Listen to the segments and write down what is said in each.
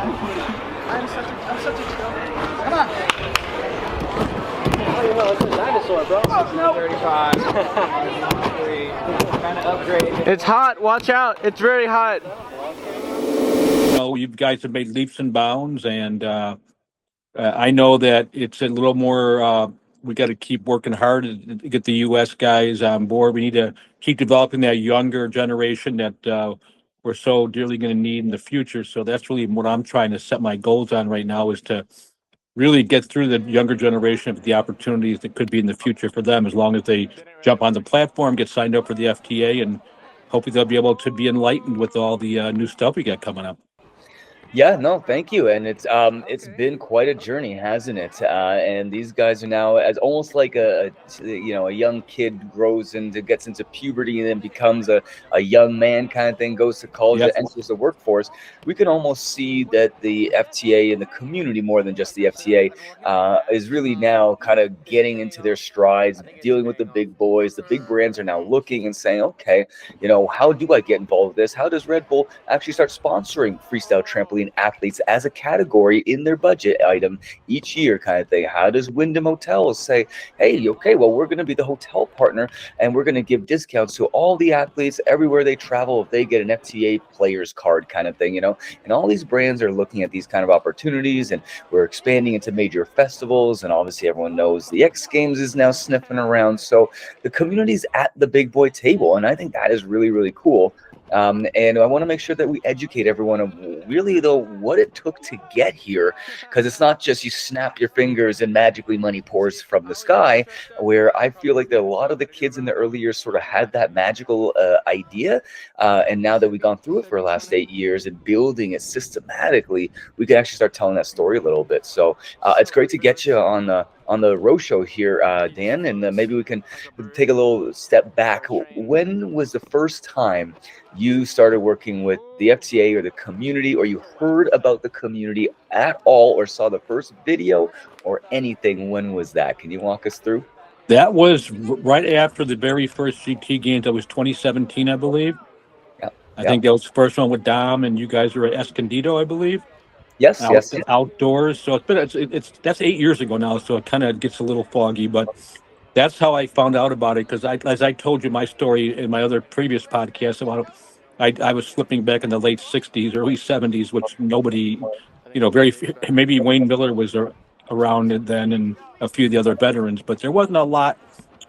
I'm such a chill. Come on. Oh, you know, it's a dinosaur, bro. Oh, no. 35. Kind of upgrade. It's hot. Watch out. It's very hot. You guys have made leaps and bounds, and I know that it's a little more. We got to keep working hard to get the U.S. guys on board. We need to keep developing that younger generation that we're so dearly going to need in the future. So that's really what I'm trying to set my goals on right now, is to really get through the younger generation of the opportunities that could be in the future for them, as long as they jump on the platform, get signed up for the FTA, and hopefully they'll be able to be enlightened with all the new stuff we got coming up. Yeah, no, thank you. And it's been quite a journey, hasn't it? And these guys are now as almost like a young kid gets into puberty and then becomes a young man kind of thing, goes to college Yep. and enters the workforce. We can almost see that the FTA and the community, more than just the FTA, is really now kind of getting into their strides, dealing with the big boys. The big brands are now looking and saying, okay, how do I get involved with this? How does Red Bull actually start sponsoring freestyle trampoline athletes as a category in their budget item each year, kind of thing? How does Wyndham Hotels say, hey, okay, well, we're going to be the hotel partner and we're going to give discounts to all the athletes everywhere they travel if they get an FTA players card, kind of thing, And all these brands are looking at these kind of opportunities, and we're expanding into major festivals, and obviously everyone knows the X Games is now sniffing around. So the community's at the big boy table, and I think that is really, really cool. And I want to make sure that we educate everyone of really, though, what it took to get here, because it's not just you snap your fingers and magically money pours from the sky, where I feel like that a lot of the kids in the early years sort of had that magical idea. And now that we've gone through it for the last 8 years and building it systematically, we can actually start telling that story a little bit. So it's great to get you on the Roe show here, Dan, and maybe we can take a little step back. When was the first time you started working with the FTA or the community, or you heard about the community at all, or saw the first video or anything? When was that? Can you walk us through? That was right after the very first GT games. That was 2017, I believe. Yeah. I think that was the first one with Dom, and you guys were at Escondido, I believe. Yes. Outdoors. So it's that's 8 years ago now. So it kind of gets a little foggy, but that's how I found out about it. Because as I told you my story in my other previous podcast about it, I was slipping back in the late '60s, early '70s, which nobody, maybe Wayne Miller was around then, and a few of the other veterans, but there wasn't a lot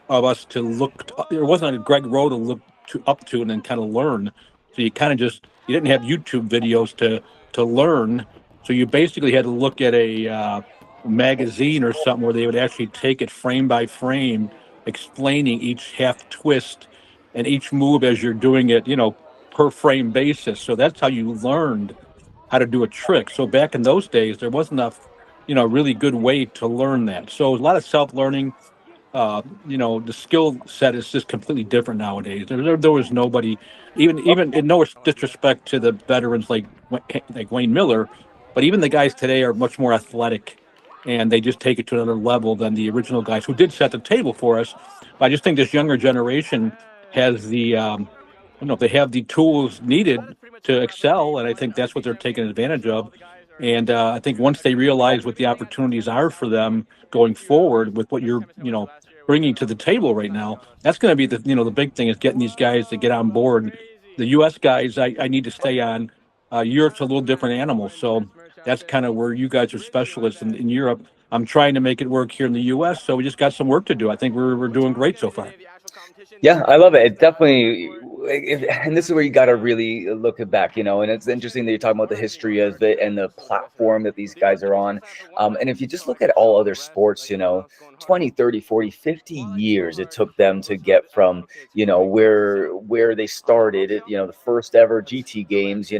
of us to look. There wasn't a Greg Rowe to look up to and then kind of learn. So you kind of you didn't have YouTube videos to learn. So you basically had to look at a magazine or something where they would actually take it frame by frame, explaining each half twist and each move as you're doing it, per frame basis. So that's how you learned how to do a trick. So back in those days, there wasn't a really good way to learn that. So a lot of self-learning. The skill set is just completely different nowadays. There was nobody, even in no disrespect to the veterans like Wayne Miller, but even the guys today are much more athletic, and they just take it to another level than the original guys who did set the table for us. But I just think this younger generation has they have the tools needed to excel, and I think that's what they're taking advantage of. And I think once they realize what the opportunities are for them going forward with what you're, bringing to the table right now, that's going to be the big thing, is getting these guys to get on board. The U.S. guys, I need to stay on. Europe's a little different animal, so that's kind of where you guys are specialists in Europe. I'm trying to make it work here in the U.S., so we just got some work to do. I think we're doing great so far. Yeah, I love it. It definitely, and this is where you got to really look it back, and it's interesting that you're talking about the history of it and the platform that these guys are on. And if you just look at all other sports, 20, 30, 40, 50 years it took them to get from, where they started, the first ever GT games,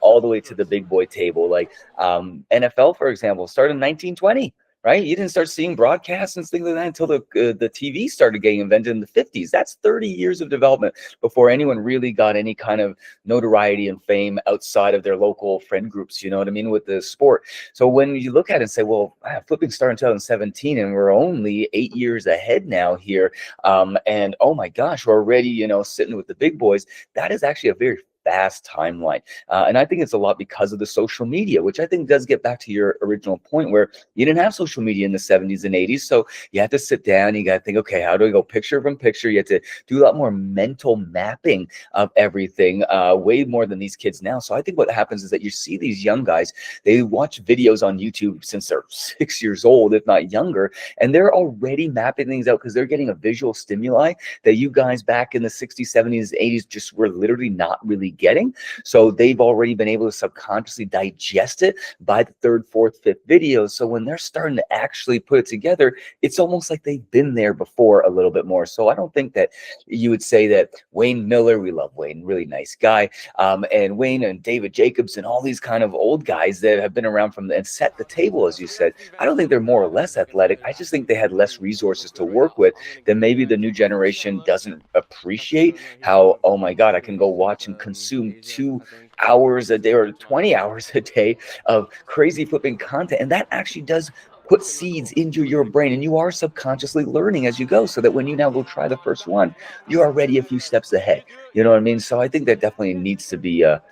all the way to the big boy table. Like NFL, for example, started in 1920. Right? You didn't start seeing broadcasts and things like that until the TV started getting invented in the 50s. That's 30 years of development before anyone really got any kind of notoriety and fame outside of their local friend groups, you know what I mean, with the sport. So when you look at it and say, well, flipping started in 2017 and we're only 8 years ahead now here, and oh my gosh, we're already, sitting with the big boys, that is actually a very fast timeline. And I think it's a lot because of the social media, which I think does get back to your original point where you didn't have social media in the 70s and 80s. So you had to sit down, you got to think, okay, how do I go picture from picture? You had to do a lot more mental mapping of everything, way more than these kids now. So I think what happens is that you see these young guys, they watch videos on YouTube since they're 6 years old, if not younger, and they're already mapping things out because they're getting a visual stimuli that you guys back in the 60s, 70s, 80s just were literally not really getting. So they've already been able to subconsciously digest it by the third, fourth, fifth videos. So when they're starting to actually put it together, it's almost like they've been there before a little bit more. So I don't think that you would say that Wayne Miller, we love Wayne, really nice guy, and Wayne and David Jacobs and all these kind of old guys that have been around and set the table, as you said. I don't think they're more or less athletic. I just think they had less resources to work with than maybe the new generation doesn't appreciate. How, oh my God, I can go watch and consume 2 hours a day or 20 hours a day of crazy flipping content. And that actually does put seeds into your brain, and you are subconsciously learning as you go, so that when you now go try the first one, you're already a few steps ahead. You know what I mean? So I think that definitely needs to be not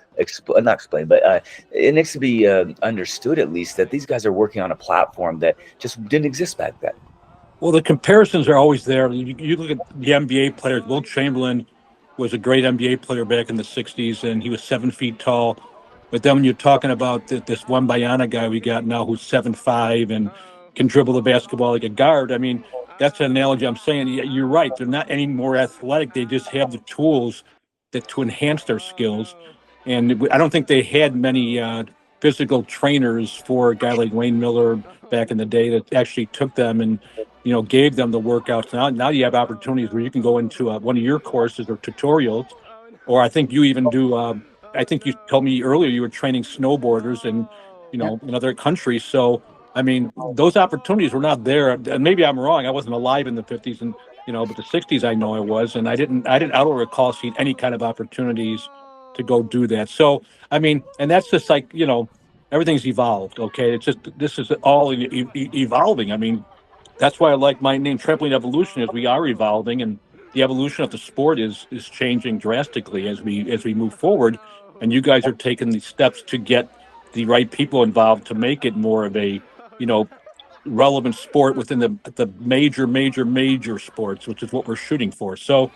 explained, but it needs to be understood, at least, that these guys are working on a platform that just didn't exist back then. Well, the comparisons are always there. You look at the NBA players. Will Chamberlain was a great NBA player back in the 60s, and he was 7 feet tall. But then when you're talking about this one Bayana guy we got now who's 7'5" and can dribble the basketball like a guard, I mean, that's an analogy. I'm saying you're right. They're not any more athletic. They just have the tools to enhance their skills. And I don't think they had many physical trainers for a guy like Wayne Miller back in the day that actually took them and gave them the workouts. Now you have opportunities where you can go into one of your courses or tutorials, or I think you even do. I think you told me earlier you were training snowboarders in other countries. So I mean, those opportunities were not there. And maybe I'm wrong. I wasn't alive in the 50s and but the 60s I know I was, and I don't recall seeing any kind of opportunities to go do that. So I mean, and that's just like everything's evolved. Okay, it's just this is all evolving. I mean, that's why I like my name, Trampoline Evolution, is we are evolving, and the evolution of the sport is changing drastically as we move forward. And you guys are taking the steps to get the right people involved to make it more of a relevant sport within the major sports, which is what we're shooting for. So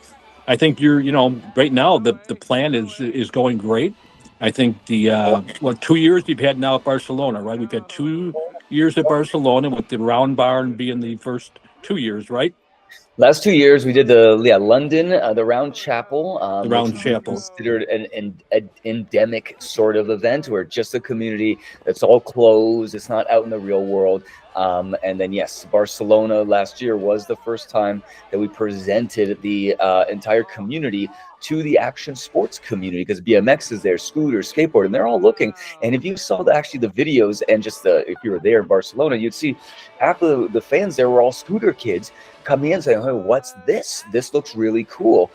I think right now the plan is going great. I think the 2 years we've had now at Barcelona, right? We've had 2 years at Barcelona, with the round barn being the first 2 years, right? Last 2 years, we did the London, the Round Chapel, The Round which is Chapel. considered an endemic sort of event where just a community that's all closed, it's not out in the real world. And then, yes, Barcelona last year was the first time that we presented the entire community to the action sports community, because BMX is there, scooters, skateboard, and they're all looking. And if you saw actually the videos and just if you were there in Barcelona, you'd see half of the fans there were all scooter kids coming in saying, hey, what's this? This looks really cool.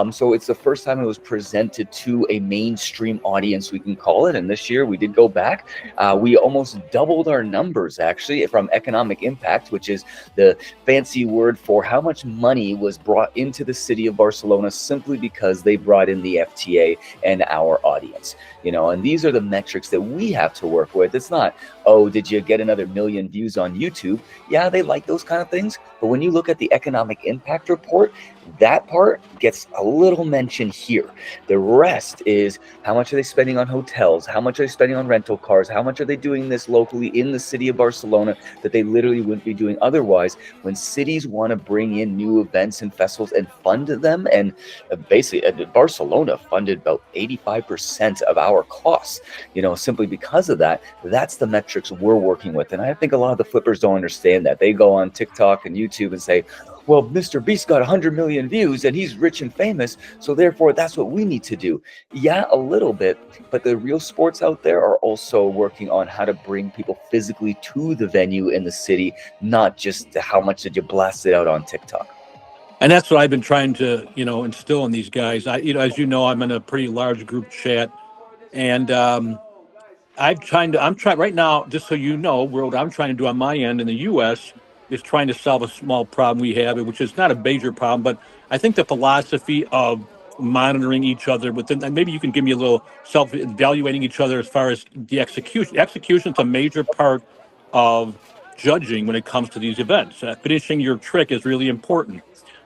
So it's the first time it was presented to a mainstream audience, we can call it. And this year we did go back. We almost doubled our numbers, actually, from economic impact, which is the fancy word for how much money was brought into the city of Barcelona simply because they brought in the FTA and our audience. And these are the metrics that we have to work with. It's not, oh, did you get another 1 million views on YouTube? Yeah, they like those kind of things. But when you look at the economic impact report, that part gets a little mention here. The rest is how much are they spending on hotels? How much are they spending on rental cars? How much are they doing this locally in the city of Barcelona that they literally wouldn't be doing otherwise? When cities want to bring in new events and festivals and fund them, and basically Barcelona funded about 85% of our costs, simply because of that. That's the metrics we're working with. And I think a lot of the flippers don't understand that. They go on TikTok and YouTube and say, well, Mr. Beast got 100 million views and he's rich and famous, so therefore that's what we need to do. Yeah, a little bit, but the real sports out there are also working on how to bring people physically to the venue in the city, not just how much did you blast it out on TikTok. And that's what I've been trying to, instill in these guys. As you know, I'm in a pretty large group chat, and I'm trying right now, just so you know, what I'm trying to do on my end in the U.S. is trying to solve a small problem we have, which is not a major problem, but I think the philosophy of monitoring each other within, and maybe you can give me a little self-evaluating each other as far as the execution. Execution's a major part of judging when it comes to these events. Finishing your trick is really important.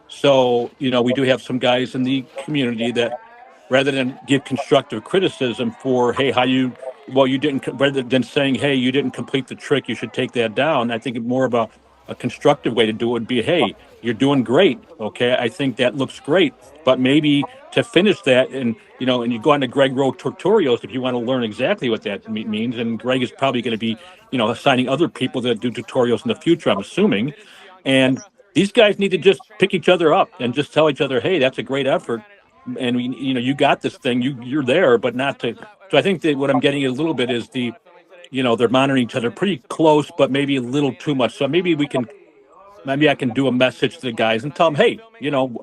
So, we do have some guys in the community that rather than give constructive criticism for, hey, you didn't, rather than saying, hey, you didn't complete the trick, you should take that down. I think more of a constructive way to do it would be, hey, you're doing great. Okay. I think that looks great, but maybe to finish that and you go on to Greg Rowe tutorials if you want to learn exactly what that means. And Greg is probably going to be, assigning other people that do tutorials in the future, I'm assuming. And these guys need to just pick each other up and just tell each other, hey, that's a great effort. And you got this thing, you're there, but not to. So I think that what I'm getting a little bit is they're monitoring each other pretty close, but maybe a little too much. So maybe I can do a message to the guys and tell them, hey,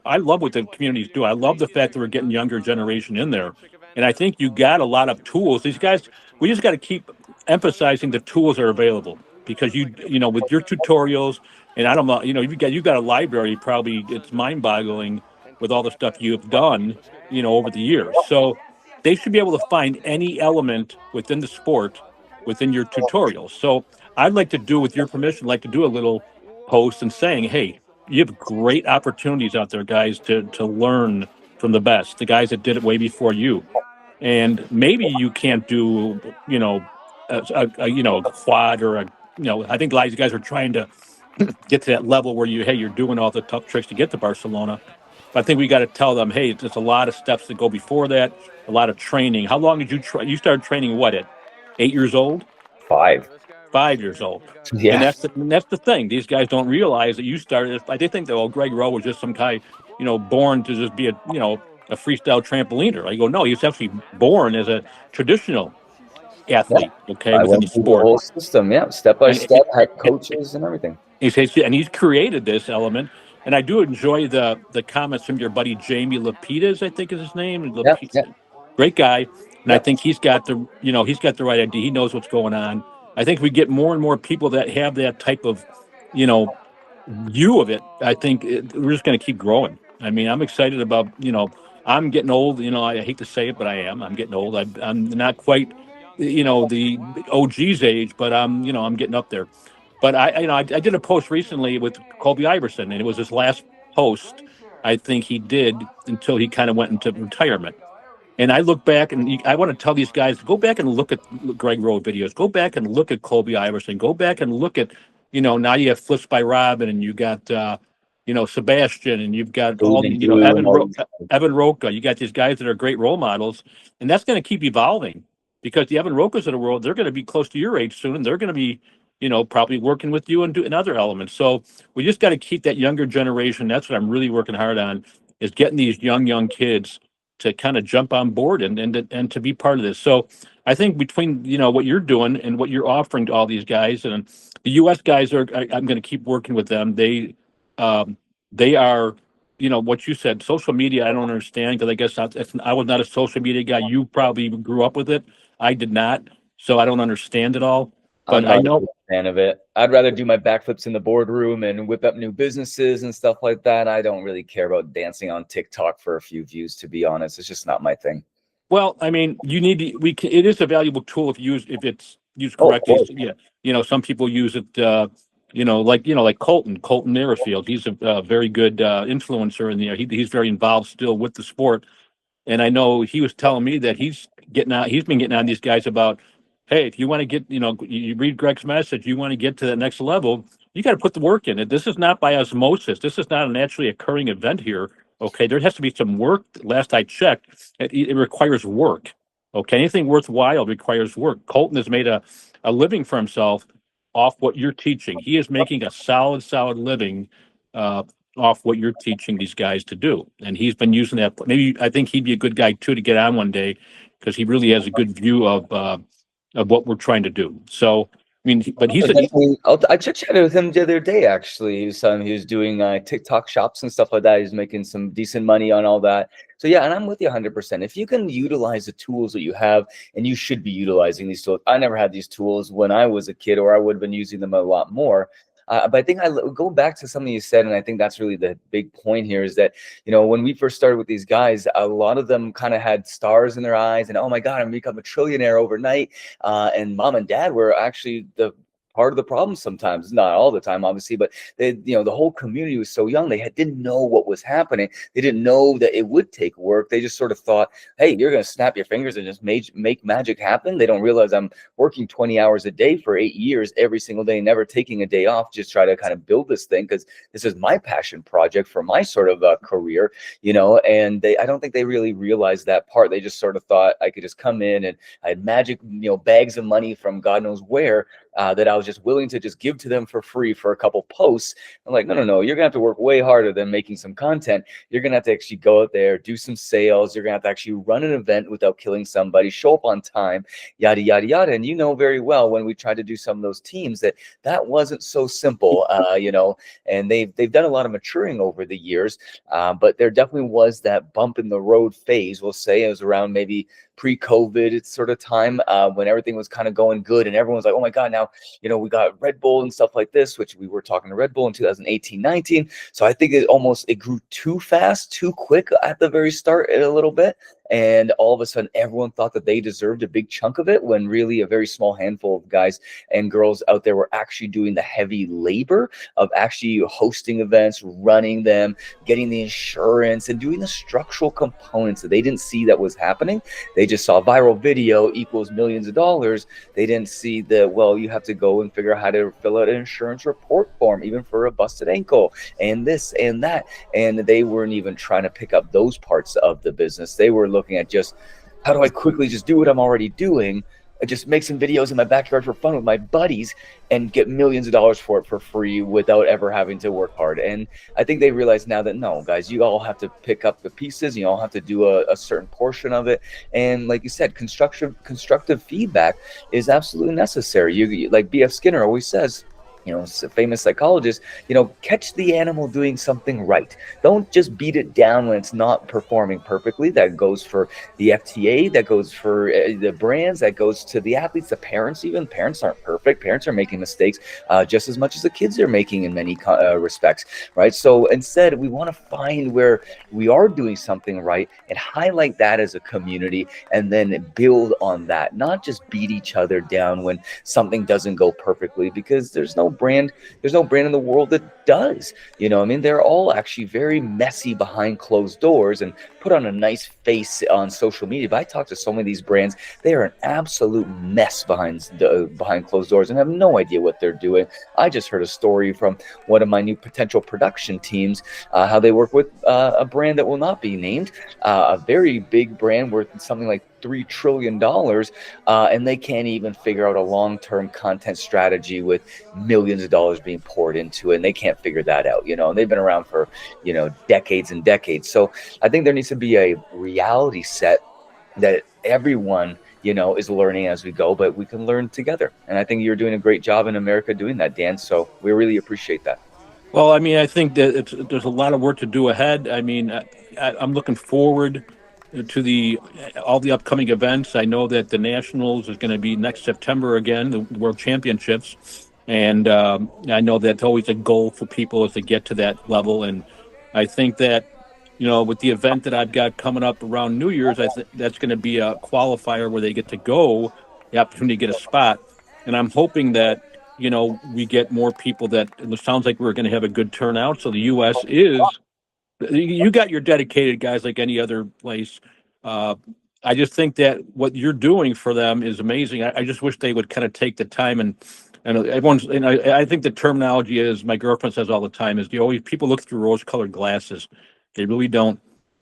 I love what the communities do. I love the fact that we're getting younger generation in there. And I think you got a lot of tools. These guys, we just got to keep emphasizing the tools are available because with your tutorials, and I don't know, you've got a library, probably it's mind boggling with all the stuff you've done, over the years. So they should be able to find any element within the sport within your tutorials. So I'd like to do, with your permission, like to do a little post and saying, hey, you have great opportunities out there, guys, to learn from the best, the guys that did it way before you. And maybe you can't do, a quad or I think a lot of you guys are trying to get to that level where you're doing all the tough tricks to get to Barcelona. But I think we got to tell them, hey, there's a lot of steps that go before that, a lot of training. How long did you try? You started training what, at 8 years old? 5. 5 years old. Yeah. And that's the thing. These guys don't realize that you started. They think that, Greg Rowe was just some guy, born to just be a freestyle trampoliner. I go, no, he was actually born as a traditional athlete. Okay, I within went the through the sport. whole system, step by And- step, had coaches and everything. He's created this element. And I do enjoy the comments from your buddy Jamie Lapidus, I think is his name. Yeah. Great guy. And I Yep. think he's got the right idea. He knows what's going on. I think we get more and more people that have that type of, view of it. I think we're just going to keep growing. I mean, I'm excited about, I'm getting old. I hate to say it, but I am. I'm getting old. I'm not quite, the OG's age, but I'm getting up there. But I did a post recently with Colby Iverson, and it was his last post I think he did until he kind of went into retirement. And I look back, and I want to tell these guys, go back and look at Greg Rowe videos. Go back and look at Colby Iverson. Go back and look at, now you have Flips by Robin, and you got, Sebastian, and you've got all the, Evan Roca. You got these guys that are great role models, and that's going to keep evolving because the Evan Rocas of the world, they're going to be close to your age soon, and they're going to be, probably working with you and doing other elements. So we just got to keep that younger generation. That's what I'm really working hard on, is getting these young kids to kind of jump on board and to be part of this. So I think between what you're doing and what you're offering to all these guys, and the U.S. guys I'm going to keep working with them. They are what you said. Social media, I don't understand because I guess I was not a social media guy. You probably grew up with it. I did not, so I don't understand it all. But I know. I'm not a fan of it. I'd rather do my backflips in the boardroom and whip up new businesses and stuff like that. I don't really care about dancing on TikTok for a few views, to be honest. It's just not my thing. Well, I mean, you need to. It is a valuable tool if it's used correctly. Yeah, some people use it. Like Colton Merrifield. He's a very good influencer, and he's very involved still with the sport. And I know he was telling me that he's been getting on these guys about, hey, if you want to get, you read Greg's message, you want to get to that next level, you got to put the work in it. This is not by osmosis. This is not a naturally occurring event here. Okay, there has to be some work. Last I checked, it requires work. Okay, anything worthwhile requires work. Colton has made a living for himself off what you're teaching. He is making a solid living off what you're teaching these guys to do. And he's been using that. Maybe I think he'd be a good guy too to get on one day because he really has a good view of what we're trying to do. So, I mean, but I chatted with him the other day, actually. He was doing TikTok shops and stuff like that. He's making some decent money on all that. So, yeah, and I'm with you 100%. If you can utilize the tools that you have, and you should be utilizing these tools. I never had these tools when I was a kid, or I would have been using them a lot more. But I think go back to something you said, and I think that's really the big point here is that, when we first started with these guys, a lot of them kind of had stars in their eyes and, oh my God, I'm gonna become a trillionaire overnight. And mom and dad were actually the part of the problem sometimes, not all the time, obviously, but the whole community was so young. They didn't know what was happening. They didn't know that it would take work. They just sort of thought, hey, you're going to snap your fingers and just make magic happen. They don't realize I'm working 20 hours a day for 8 years, every single day, never taking a day off, just try to kind of build this thing because this is my passion project for my sort of career, and I don't think they really realized that part. They just sort of thought I could just come in and I had magic, bags of money from God knows where, that I was just willing to just give to them for free for a couple posts. I'm like, no, you're gonna have to work way harder than making some content. You're gonna have to actually go out there, do some sales. You're gonna have to actually run an event without killing somebody, show up on time, yada yada yada. And very well when we tried to do some of those teams that wasn't so simple, and they've done a lot of maturing over the years, but there definitely was that bump in the road phase. We'll say it was around maybe pre-COVID sort of time, when everything was kind of going good and everyone's like, oh my God, now, we got Red Bull and stuff like this, which we were talking to Red Bull in 2018-19. So I think it grew too fast, too quick at the very start a little bit. And all of a sudden, everyone thought that they deserved a big chunk of it when really a very small handful of guys and girls out there were actually doing the heavy labor of actually hosting events, running them, getting the insurance, and doing the structural components that they didn't see that was happening. They just saw viral video equals millions of dollars. They didn't see that, well, you have to go and figure out how to fill out an insurance report form, even for a busted ankle, and this and that. And they weren't even trying to pick up those parts of the business. They were looking at just, how do I quickly just do what I'm already doing? I just make some videos in my backyard for fun with my buddies and get millions of dollars for it for free without ever having to work hard. And I think they realize now that, no, guys, you all have to pick up the pieces. You all have to do a certain portion of it. And like you said, constructive feedback is absolutely necessary. You like B.F. Skinner always says, a famous psychologist, catch the animal doing something right. Don't just beat it down when it's not performing perfectly. That goes for the FTA, that goes for the brands, that goes to the athletes, the parents. Even parents aren't perfect. Parents are making mistakes just as much as the kids are making in many respects, right? So instead, we want to find where we are doing something right and highlight that as a community and then build on that, not just beat each other down when something doesn't go perfectly, because there's no brand in the world that does. They're all actually very messy behind closed doors and put on a nice face on social media. But I talk to so many of these brands, they are an absolute mess behind closed doors and have no idea what they're doing. I just heard a story from one of my new potential production teams, how they work with a brand that will not be named, a very big brand worth something like $3 trillion, and they can't even figure out a long-term content strategy with millions of dollars being poured into it, and they can't figure that out, and they've been around for decades and decades. So I think there needs to be a reality set that everyone is learning as we go, but we can learn together. And I think you're doing a great job in America doing that, Dan, so we really appreciate that. Well, I think that there's a lot of work to do ahead. I'm looking forward to all the upcoming events. I know that the Nationals is going to be next September again, the World Championships, and I know that's always a goal for people is to get to that level. And I think that with the event that I've got coming up around New Year's, that's going to be a qualifier where they get to go, the opportunity to get a spot. And I'm hoping that we get more people. That it sounds like we're going to have a good turnout. So the U.S. you got your dedicated guys like any other place. I just think that what you're doing for them is amazing. I just wish they would kind of take the time and everyone's. And I think the terminology is, my girlfriend says all the time, is people look through rose-colored glasses. They really don't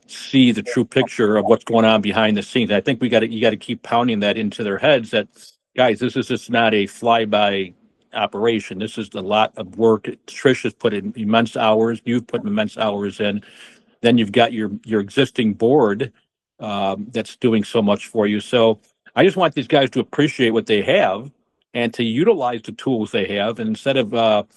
see the true picture of what's going on behind the scenes. I think you got to keep pounding that into their heads that, guys, this is just not a fly-by operation. This is a lot of work. Trish has put in immense hours. You've put immense hours in. Then you've got your existing board that's doing so much for you. So I just want these guys to appreciate what they have and to utilize the tools they have. And instead of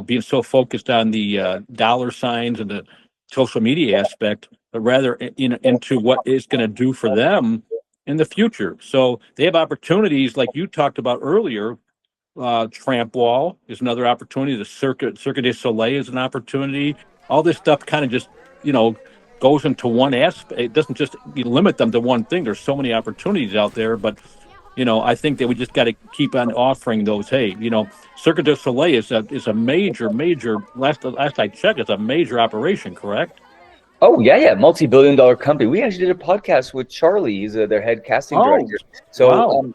being so focused on the dollar signs and the social media aspect, but rather into what it's going to do for them in the future. So they have opportunities like you talked about earlier Tramp Wall is another opportunity. The Cirque du Soleil is an opportunity. All this stuff kind of just, you know, goes into one aspect. It doesn't just limit them to one thing. There's so many opportunities out there, but you know, I think that we just got to keep on offering those. Hey, you know, Cirque du Soleil is a major. Last I checked, it's a major operation. Correct? Oh yeah, multi-billion-dollar company. We actually did a podcast with Charlie. He's their head casting Oh, director. So wow.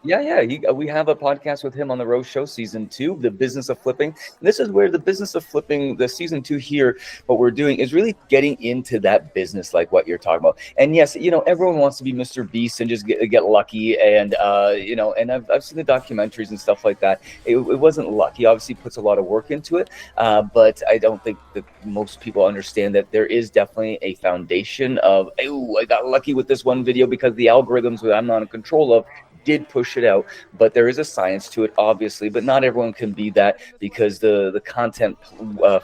we have a podcast with him on the Roe Show season 2, the business of flipping. And this is where the business of flipping, the season 2 here, what we're doing is really getting into that business, like what you're talking about. And yes, you know, everyone wants to be Mr. Beast and just get lucky. And you know, and I've seen the documentaries and stuff like that. It wasn't luck. He obviously puts a lot of work into it, but I don't think that most people understand that there is definitely a foundation of, oh, I got lucky with this one video because the algorithms that I'm not in control of did push it out. But there is a science to it, obviously, but not everyone can be that, because the content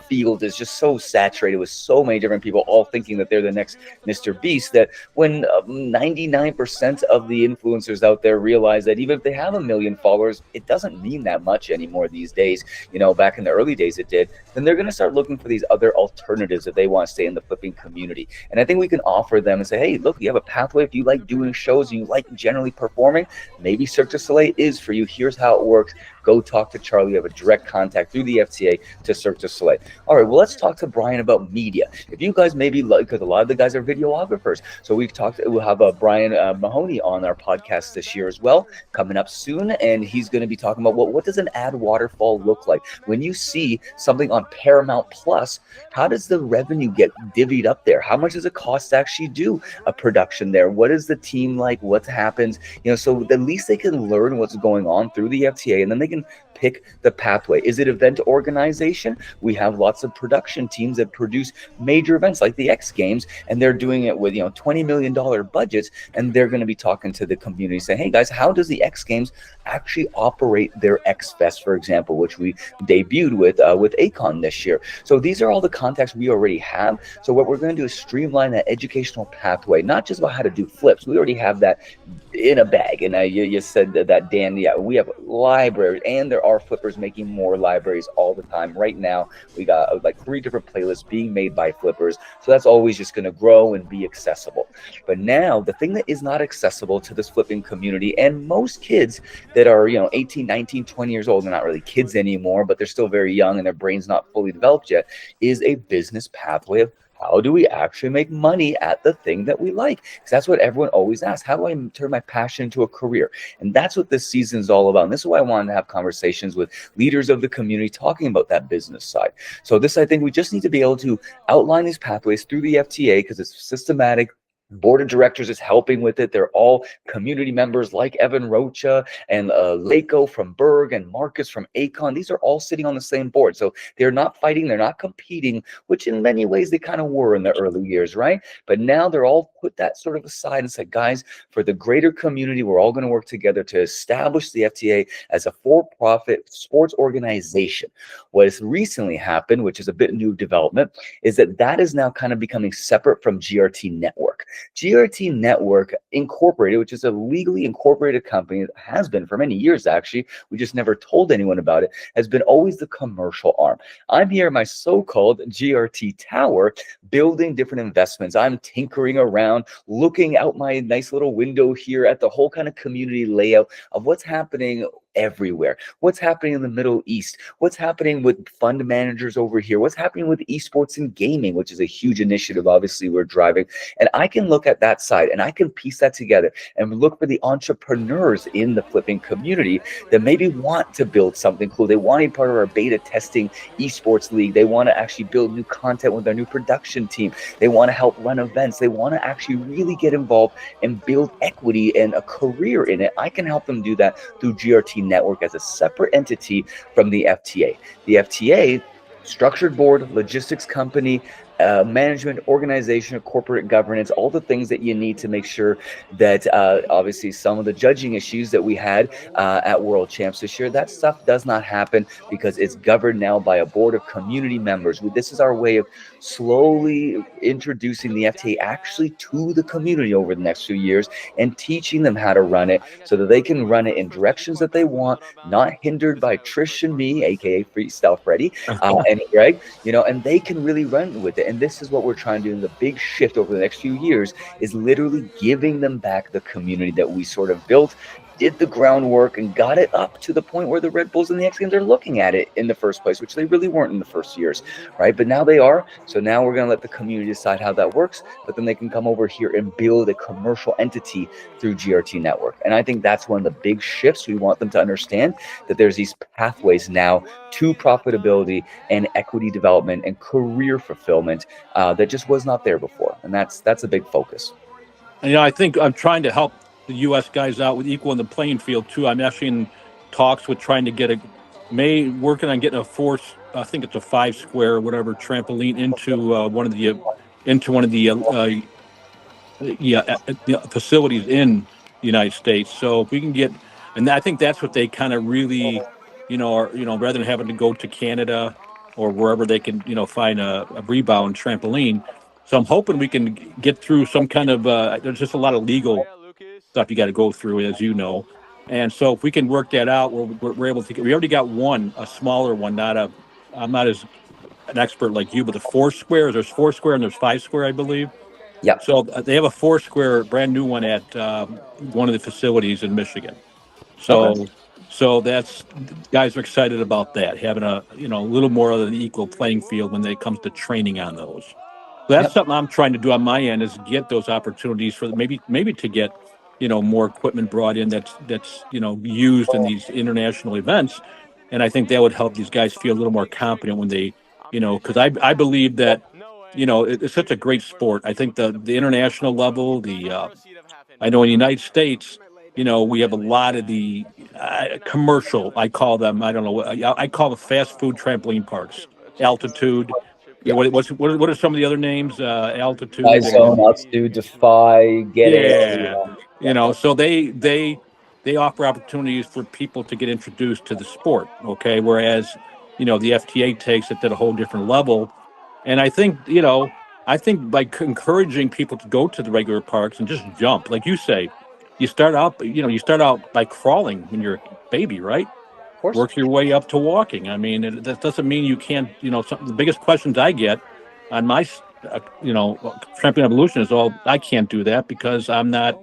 field is just so saturated with so many different people all thinking that they're the next Mr. Beast, that when 99% of the influencers out there realize that even if they have 1 million followers, it doesn't mean that much anymore these days. You know, back in the early days it did. Then they're going to start looking for these other alternatives if they want to stay in the flipping community. And I think we can offer them and say, hey, look, you have a pathway. If you like doing shows and you like generally performing, maybe Cirque du Soleil is for you. Here's how it works. Go talk to Charlie. You have a direct contact through the FTA to Cirque du Soleil. All right, well, let's talk to Brian about media. If you guys maybe like, because a lot of the guys are videographers. So we'll have Brian Mahoney on our podcast this year as well, coming up soon. And he's going to be talking about, well, what does an ad waterfall look like? When you see something on Paramount Plus, how does the revenue get divvied up there? How much does it cost to actually do a production there? What is the team like? What happens? You know, so at least they can learn what's going on through the FTA, and then they can pick the pathway. Is it event organization? We have lots of production teams that produce major events like the X Games, and they're doing it with, you know, $20 million budgets, and they're going to be talking to the community saying, hey guys, how does the X Games actually operate their X Fest, for example, which we debuted with Akon this year. So these are all the contacts we already have. So what we're going to do is streamline that educational pathway, not just about how to do flips. We already have that in a bag. And you said that, Dan, yeah, we have libraries, and there are flippers making more libraries all the time. Right now, we got like 3 different playlists being made by flippers. So that's always just going to grow and be accessible. But now the thing that is not accessible to this flipping community, and most kids that are, you know, 18, 19, 20 years old, they're not really kids anymore, but they're still very young and their brain's not fully developed yet, is a business pathway of how do we actually make money at the thing that we like? Because that's what everyone always asks. How do I turn my passion into a career? And that's what this season is all about. And this is why I wanted to have conversations with leaders of the community talking about that business side. So this, I think we just need to be able to outline these pathways through the FTA, because it's systematic. Board of directors is helping with it. They're all community members like Evan Rocha and Lako from Berg and Marcus from Akon. These are all sitting on the same board. So they're not fighting. They're not competing, which in many ways they kind of were in the early years, right? But now they're all put that sort of aside and said, guys, for the greater community, we're all going to work together to establish the FTA as a for-profit sports organization. What has recently happened, which is a bit new development, is that is now kind of becoming separate from GRT Network. GRT Network Incorporated, which is a legally incorporated company, that has been for many years actually, we just never told anyone about it, has been always the commercial arm. I'm here in my so-called GRT tower building different investments. I'm tinkering around, looking out my nice little window here at the whole kind of community layout of what's happening everywhere. What's happening in the Middle East? What's happening with fund managers over here? What's happening with esports and gaming, which is a huge initiative, obviously, we're driving. And I can look at that side and I can piece that together and look for the entrepreneurs in the flipping community that maybe want to build something cool. They want to be part of our beta testing esports league. They want to actually build new content with their new production team. They want to help run events. They want to actually really get involved and build equity and a career in it. I can help them do that through GRT Network as a separate entity from the FTA. The FTA, structured board, logistics company, management, organization, corporate governance, all the things that you need to make sure that obviously some of the judging issues that we had at World Champs this year, that stuff does not happen because it's governed now by a board of community members. This is our way of slowly introducing the FTA actually to the community over the next few years and teaching them how to run it so that they can run it in directions that they want, not hindered by Trish and me, aka Freestyle Freddy, and Greg, and they can really run with it. And this is what we're trying to do in the big shift over the next few years, is literally giving them back the community that we sort of built, did the groundwork, and got it up to the point where the Red Bulls and the X Games are looking at it in the first place, which they really weren't in the first years, right? But now they are. So now we're going to let the community decide how that works, but then they can come over here and build a commercial entity through GRT Network. And I think that's one of the big shifts. We want them to understand that there's these pathways now to profitability and equity development and career fulfillment that just was not there before. And that's a big focus. And, I think I'm trying to help the U.S. guys out with equal in the playing field too. I'm actually in talks with trying to get working on getting a 5 square or whatever trampoline into one of the facilities in the United States. So if we can get, and I think that's what they kind of really, rather than having to go to Canada or wherever they can, find a rebound trampoline. So I'm hoping we can get through some kind of, there's just a lot of legal stuff you got to go through, as you know. And so if we can work that out, we're able to we already got a smaller one, I'm not as an expert like you, but the 4 square, there's 4 square and there's 5 square, I believe. Yeah. So they have a 4 square brand new one at one of the facilities in Michigan. So that's, guys are excited about that, having a little more of an equal playing field when it comes to training on those. So that's something I'm trying to do on my end, is get those opportunities for maybe to get more equipment brought in that's used in these international events. And I think that would help these guys feel a little more confident when they, because I believe that, it's such a great sport. I think the international level, I know in the United States, we have a lot of the commercial, I call them, I don't know, I call the fast food trampoline parks, Altitude. Yeah. What are some of the other names? Altitude. Altitude, Defy, Get It. Yeah. So they offer opportunities for people to get introduced to the sport. Okay. Whereas, the FTA takes it to a whole different level. And I think, by encouraging people to go to the regular parks and just jump, like you say, you start out by crawling when you're a baby, right? Work your way up to walking. I mean, that doesn't mean you can't, the biggest questions I get on my, trampoline evolution is, I can't do that because I'm not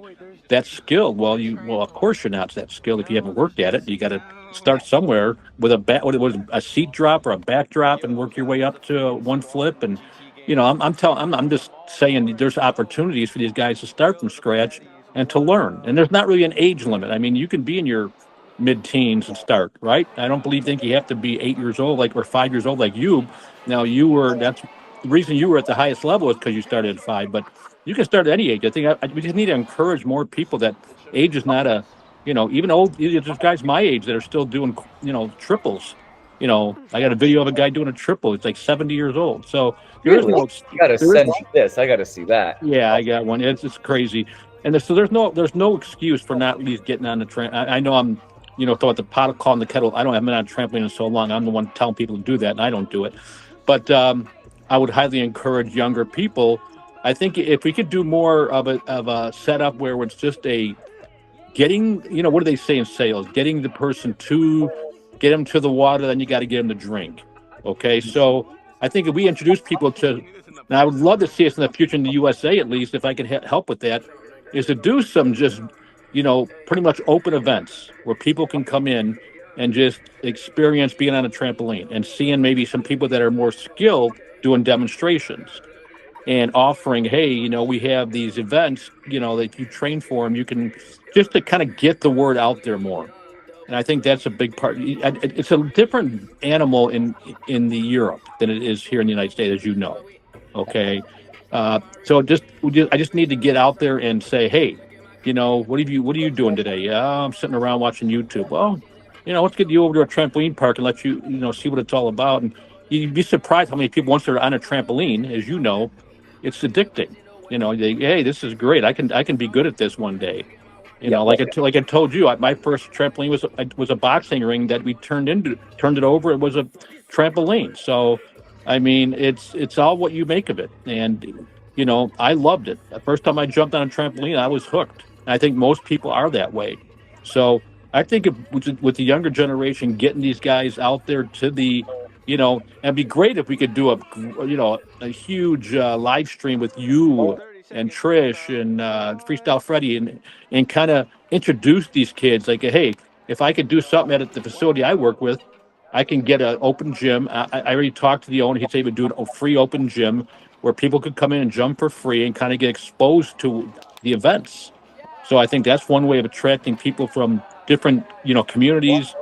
that skilled. Well, of course you're not that skilled if you haven't worked at it. You got to start somewhere with a seat drop or a back drop and work your way up to one flip. And, I'm just saying there's opportunities for these guys to start from scratch and to learn. And there's not really an age limit. I mean, you can be in your mid-teens and start, right? I don't think you have to be 8 years old or 5 years old like you. Now that's the reason you were at the highest level is because you started at 5, but you can start at any age. I think we just need to encourage more people that age is not even old. There's guys my age that are still doing, triples. I got a video of a guy doing a triple. It's like 70 years old. So you gotta send me this. I gotta see that. Yeah, I got one. It's crazy. And so there's no excuse for not at least getting on the train. I know I'm, throw the pot calling the kettle. I haven't been on trampoline in so long. I'm the one telling people to do that, and I don't do it. But I would highly encourage younger people. I think if we could do more of a setup where it's just getting, what do they say in sales? Getting the person get them to the water, then you got to get them to drink. Okay, so I think if we introduce people to, and I would love to see us in the future in the USA at least, if I could help with that, is to do some just, pretty much open events where people can come in and just experience being on a trampoline and seeing maybe some people that are more skilled doing demonstrations and offering, hey, we have these events, that if you train for them, you can just to kind of get the word out there more. And I think that's a big part. It's a different animal in the Europe than it is here in the United States, as you know. Okay. So I just need to get out there and say, hey, what are you doing today? Yeah, I'm sitting around watching YouTube. Well, let's get you over to a trampoline park and let you, see what it's all about. And you'd be surprised how many people, once they're on a trampoline, as you know, it's addicting. Hey, this is great. I can be good at this one day. Yeah. Like I told you, my first trampoline was a boxing ring that we turned it over. It was a trampoline. So, I mean, it's all what you make of it. And I loved it. The first time I jumped on a trampoline, I was hooked. And I think most people are that way. So I think with the younger generation getting these guys out there to it'd be great if we could do a huge live stream with you and Trish and Freestyle Freddy and kind of introduce these kids like, hey, if I could do something at the facility I work with, I can get an open gym. I already talked to the owner. He said he would do a free open gym where people could come in and jump for free and kind of get exposed to the events. So I think that's one way of attracting people from different, communities,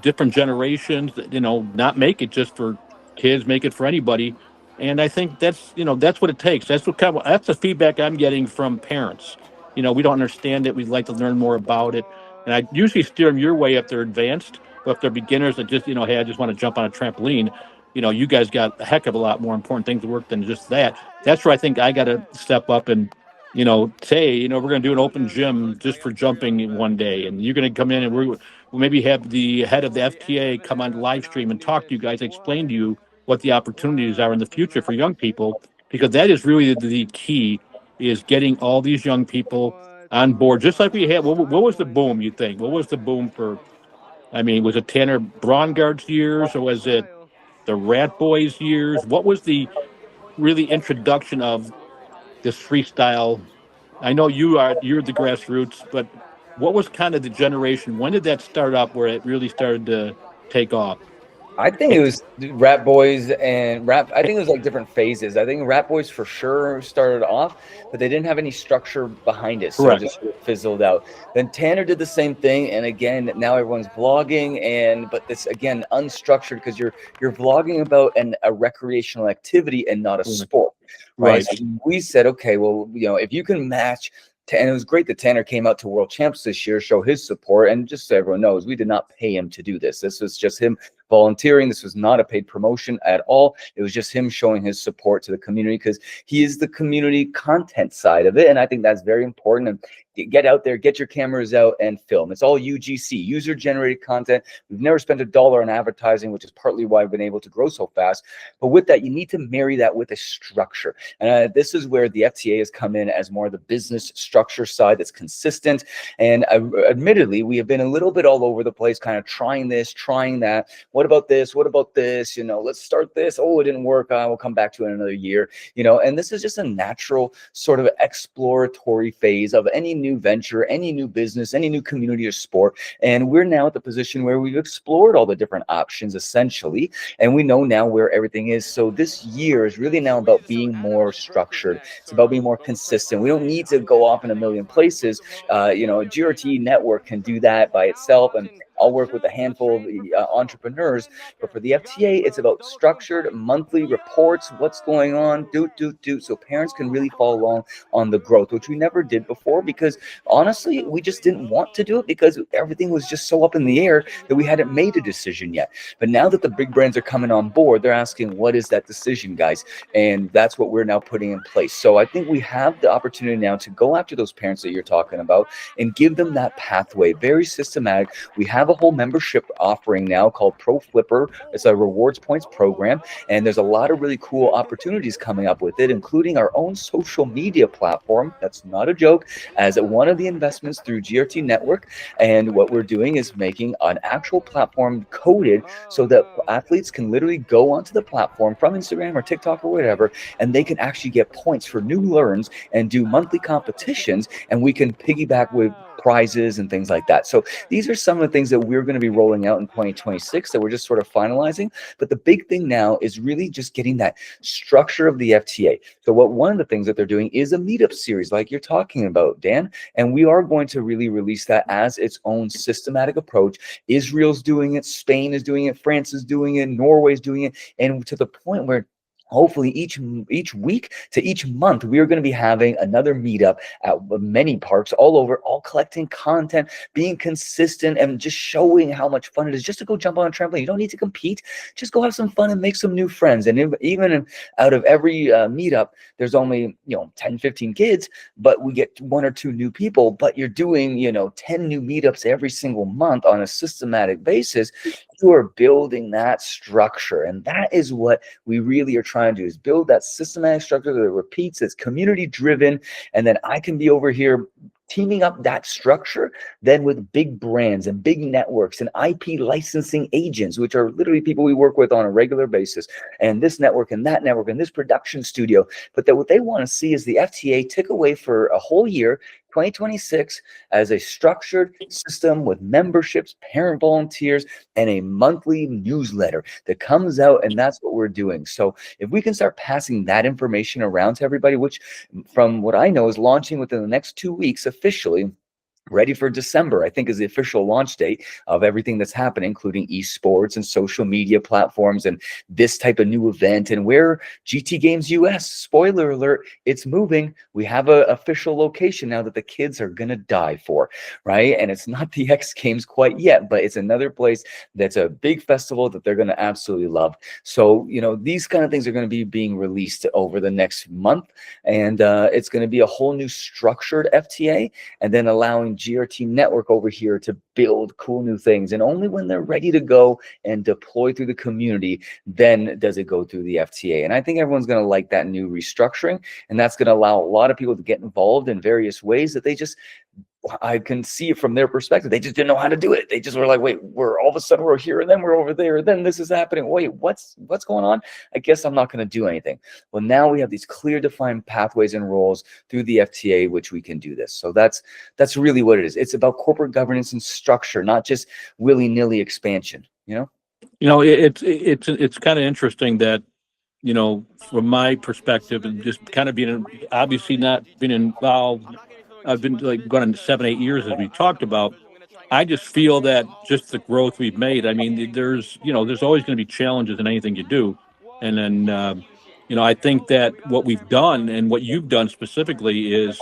different generations. Not make it just for kids, make it for anybody. And I think that's what it takes. That's the feedback I'm getting from parents. We don't understand it. We'd like to learn more about it. And I usually steer them your way if they're advanced, but if they're beginners that just, hey, I just want to jump on a trampoline. You guys got a heck of a lot more important things to work than just that. That's where I think I got to step up and say, we're going to do an open gym just for jumping one day, and you're going to come in and we'll maybe have the head of the FTA come on live stream and talk to you guys, explain to you what the opportunities are in the future for young people, because that is really the key, is getting all these young people on board. Just like we had, what was the boom, you think? What was the boom for, was it Tanner Braungart's years, or was it the Rat Boys years? What was the really introduction of this freestyle? I know you're the grassroots, but what was kind of the generation? When did that start up where it really started to take off? I think it was Rap Boys and Rap. I think it was like different phases. I think Rap Boys for sure started off, but they didn't have any structure behind it, so Correct. it just sort of fizzled out. Then Tanner did the same thing, and again, now everyone's vlogging, but it's again unstructured because you're vlogging about a recreational activity and not a sport, right? So we said, okay, well, if you can match. And it was great that Tanner came out to World Champs this year, show his support. And just so everyone knows, we did not pay him to do this. This was just him volunteering. This was not a paid promotion at all. It was just him showing his support to the community, because he is the community content side of it. And I think that's very important. And get out there, get your cameras out and film. It's all UGC, user generated content. We've never spent $1 on advertising, which is partly why I've been able to grow so fast. But with that, you need to marry that with a structure. And this is where the FTA has come in as more of the business structure side that's consistent. And admittedly, we have been a little bit all over the place, kind of trying this, trying that. What about this? What about this? Let's start this. Oh, it didn't work. We'll come back to it in another year. And this is just a natural sort of exploratory phase of any new venture, any new business, any new community or sport. And we're now at the position where we've explored all the different options essentially, and we know now where everything is. So this year is really now about being more structured. It's about being more consistent. We don't need to go off in a million places. GRT network can do that by itself, and I'll work with a handful of entrepreneurs. But for the FTA, it's about structured monthly reports, what's going on, so parents can really follow along on the growth, which we never did before, because honestly, we just didn't want to do it because everything was just so up in the air that we hadn't made a decision yet. But now that the big brands are coming on board, they're asking, what is that decision, guys? And that's what we're now putting in place. So I think we have the opportunity now to go after those parents that you're talking about and give them that pathway, very systematic. We have a whole membership offering now called Pro Flipper. It's a rewards points program, and there's a lot of really cool opportunities coming up with it, including our own social media platform. That's not a joke, as one of the investments through GRT Network. And what we're doing is making an actual platform coded so that athletes can literally go onto the platform from Instagram or TikTok or whatever, and they can actually get points for new learns and do monthly competitions, and we can piggyback with prizes and things like that. So these are some of the things that we're going to be rolling out in 2026 that we're just sort of finalizing. But the big thing now is really just getting that structure of the FTA. So one of the things that they're doing is a meetup series like you're talking about, Dan, and we are going to really release that as its own systematic approach. Israel's doing it, Spain is doing it, France is doing it, Norway's doing it, and to the point where hopefully each week to each month, we are going to be having another meetup at many parks all over, all collecting content, being consistent, and just showing how much fun it is just to go jump on a trampoline. You don't need to compete, just go have some fun and make some new friends. And even out of every meetup, there's only 10 15 kids, but we get 1 or 2 new people. But you're doing 10 new meetups every single month on a systematic basis. You are building that structure, and that is what we really are trying to do, is build that systematic structure that repeats, that's community driven. And then I can be over here teaming up that structure then with big brands and big networks and IP licensing agents, which are literally people we work with on a regular basis, and this network and that network and this production studio. But that what they want to see is the FTA tick away for a whole year, 2026, as a structured system with memberships, parent volunteers, and a monthly newsletter that comes out. And that's what we're doing. So if we can start passing that information around to everybody, which from what I know is launching within the next 2 weeks officially, ready for December, I think, is the official launch date of everything that's happening, including esports and social media platforms and this type of new event. And where GT Games US, spoiler alert, it's moving. We have an official location now that the kids are going to die for, right? And it's not the X Games quite yet, but it's another place that's a big festival that they're going to absolutely love. So, these kind of things are going to be being released over the next month. And it's going to be a whole new structured FTA, and then allowing GRT network over here to build cool new things. And only when they're ready to go and deploy through the community, then does it go through the FTA. And I think everyone's going to like that new restructuring, and that's going to allow a lot of people to get involved in various ways that I can see it from their perspective. They just didn't know how to do it. They just were like, wait, all of a sudden we're here and then we're over there. And then this is happening. Wait, what's going on? I guess I'm not going to do anything. Well, now we have these clear defined pathways and roles through the FTA, which we can do this. So that's really what it is. It's about corporate governance and structure, not just willy-nilly expansion, It's kind of interesting that, from my perspective, and just kind of obviously not been involved. I've been like going on 7, 8 years, as we talked about. I just feel that just the growth we've made. I mean, there's always going to be challenges in anything you do, and then I think that what we've done and what you've done specifically is,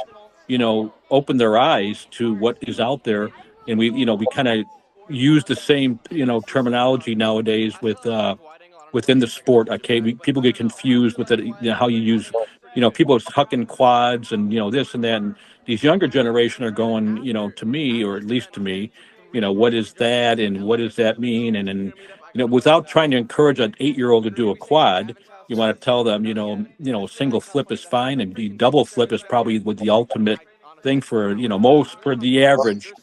open their eyes to what is out there, and we kind of use the same terminology nowadays with within the sport. Okay, people get confused with it. How you use, people hucking quads and this and that. And these younger generation are going, to me, or at least to me, what is that and what does that mean? And then, without trying to encourage an 8-year-old to do a quad, you want to tell them, a single flip is fine, and the double flip is probably with the ultimate thing for most for the average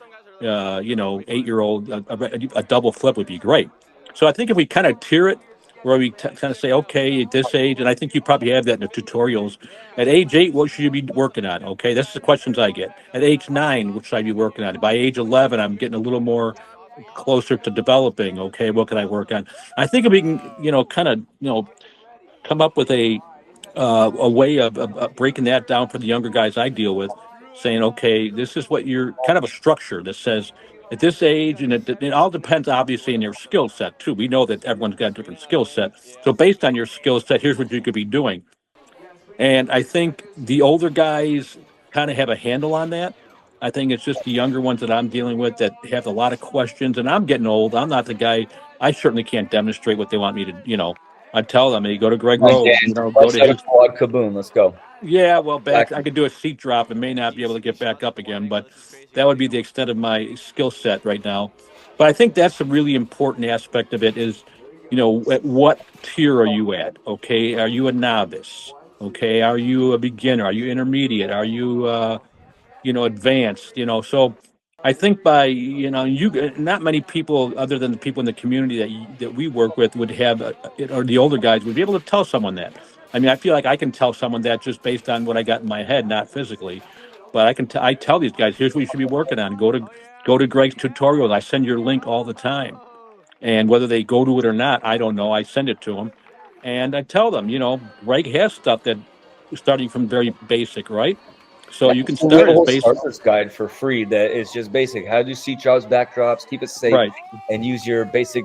8-year-old. A double flip would be great. So I think if we kind of tier it, where we kind of say, okay, at this age, and I think you probably have that in the tutorials. At age 8, what should you be working on? Okay, that's the questions I get. At age 9, what should I be working on? By age 11, I'm getting a little more closer to developing. Okay, what can I work on? I think if we can, kind of, come up with a way of breaking that down for the younger guys I deal with, saying, okay, this is what you're kind of a structure that says at this age, and it all depends obviously on your skill set too. We know that everyone's got a different skill set. So based on your skill set, here's what you could be doing. And I think the older guys kind of have a handle on that. I think it's just the younger ones that I'm dealing with that have a lot of questions. And I'm getting old. I'm not the guy. I certainly can't demonstrate what they want me to. I tell them, hey, go to Greg Like, Rowe. Dan, Go let's to have a his. quad kaboom. Let's go. Yeah, well, I could do a seat drop and may not be able to get back up again, but that would be the extent of my skill set right now. But I think that's a really important aspect of it is, at what tier are you at? Okay, are you a novice? Okay, are you a beginner? Are you intermediate? Are you, advanced? So I think by not many people other than the people in the community that we work with would have, or the older guys would be able to tell someone that. I mean, I feel like I can tell someone that just based on what I got in my head, not physically. But I tell these guys, here's what you should be working on. Go to Greg's tutorials. I send your link all the time, and whether they go to it or not, I don't know. I send it to them, and I tell them, Greg has stuff that starting from very basic, right? So you can So we have start a as whole basic. starter's guide for free that is just basic. How to do seat drops, backdrops, keep it safe, Right. and use your basic,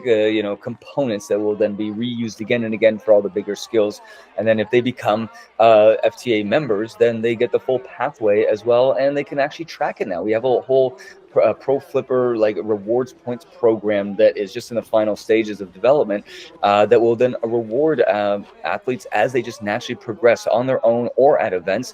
components that will then be reused again and again for all the bigger skills. And then if they become FTA members, then they get the full pathway as well, and they can actually track it now. We have a whole pro flipper like rewards points program that is just in the final stages of development that will then reward athletes as they just naturally progress on their own or at events.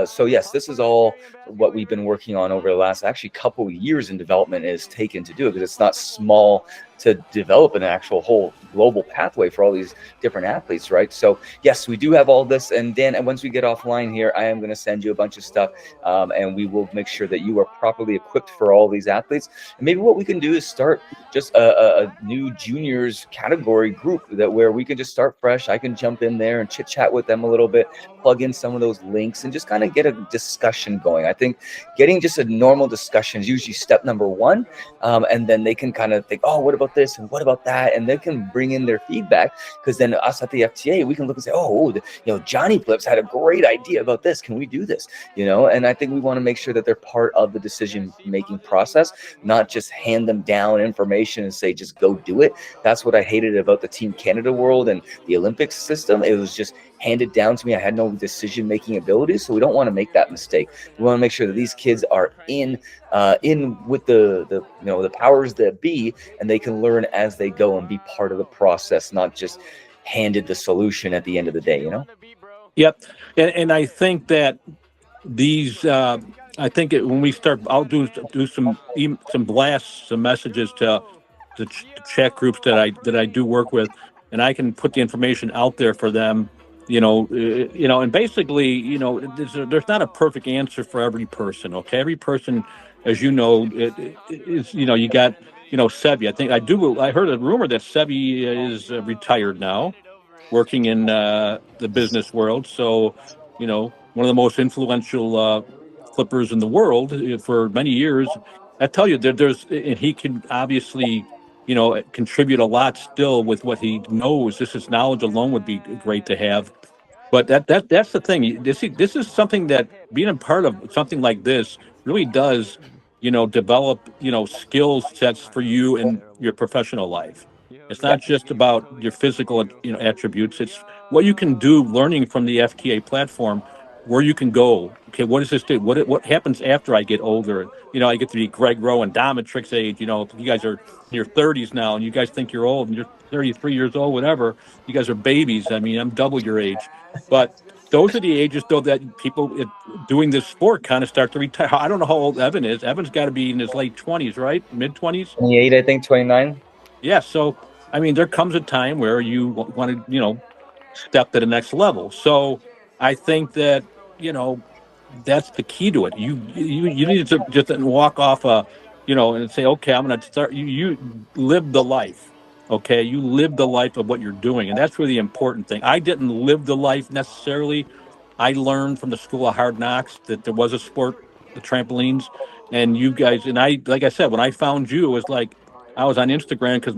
So yes, this is all what we've been working on over the last actually couple of years in development is taken to do it, because it's not small to develop an actual whole global pathway for all these different athletes, right? So yes, we do have all this. And Dan, and once we get offline here, I am going to send you a bunch of stuff, and we will make sure that you are properly equipped for all these athletes. And maybe what we can do is start just a new juniors category group that where we can just start fresh. I can jump in there and chit chat with them a little bit, plug in some of those links, and just kind of get a discussion going. I think getting just a normal discussion is usually step number one, and then they can kind of think, oh, what about this and what about that, and they can bring in their feedback, because then us at the FTA, we can look and say, oh, Johnny Flips had a great idea about this. Can we do this? And I think we want to make sure that they're part of the decision making process, not just hand them down information and say just go do it. That's what I hated about the Team Canada world and the Olympics system. It was just handed down to me. I had no decision making abilities, so we don't want to make that mistake. We want to make sure that these kids are in with the powers that be, and they can learn as they go and be part of the process, not just handed the solution at the end of the day. Yep. And I think that these, I think when we start, I'll do some blasts, some messages to the chat groups that I do work with, and I can put the information out there for them. And basically, there's not a perfect answer for every person. Okay, every person, as you know, is you got Sebi. I heard a rumor that Sebi is retired now, working in the business world. So, one of the most influential flippers in the world for many years. I tell you, and he can obviously, contribute a lot still with what he knows. His knowledge alone would be great to have. But that's the thing. This is something that being a part of something like this really does, develop, skill sets for you in your professional life. It's not just about your physical, attributes. It's what you can do learning from the FTA platform, where you can go. Okay, what does this do? What happens after I get older? I get to be Greg Rowe and Domitrix age. You guys are in your 30s now, and you guys think you're old, and you're 33 years old, whatever. You guys are babies. I mean, I'm double your age. But those are the ages, though, that people doing this sport kind of start to retire. I don't know how old Evan is. Evan's got to be in his late 20s, right? Mid 20s? 28, I think, 29. Yeah. So, I mean, there comes a time where you want to, step to the next level. So I think that, that's the key to it. You need to just walk off and say, okay, I'm going to start. You live the life. Okay, you live the life of what you're doing, and that's really the important thing. I didn't live the life necessarily. I learned from the School of Hard Knocks that there was a sport, the trampolines, and you guys. And I, like I said, when I found you, it was like I was on Instagram because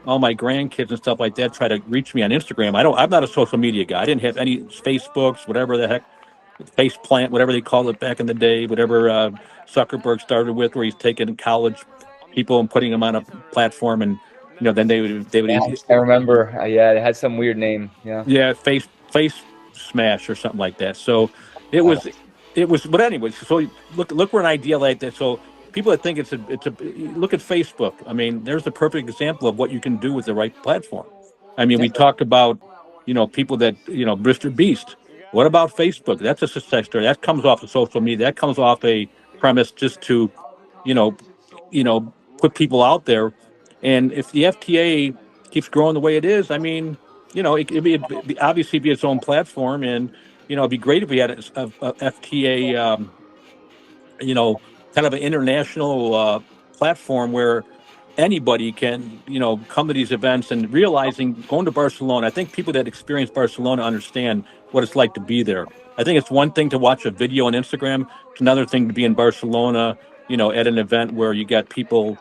all my grandkids and stuff like that try to reach me on Instagram. I'm not a social media guy. I didn't have any Facebooks, whatever the heck, face plant, whatever they called it back in the day, whatever Zuckerberg started with, where he's taking college people and putting them on a platform, and then they would I remember. Yeah, it had some weird name. Yeah. face smash or something like that. So it was. But anyways, so look where an idea like that. So people that think it's a look at Facebook. I mean, there's a perfect example of what you can do with the right platform. I mean, we talked about people that Mr. Beast. What about Facebook? That's a success story. That comes off of social media. That comes off a premise just to you know put people out there. And if the FTA keeps growing the way it is, I mean, it'd obviously be its own platform, and it'd be great if we had a FTA, kind of an international platform where anybody can, come to these events and realizing going to Barcelona. I think people that experience Barcelona understand what it's like to be there. I think it's one thing to watch a video on Instagram. It's another thing to be in Barcelona, at an event where you got people,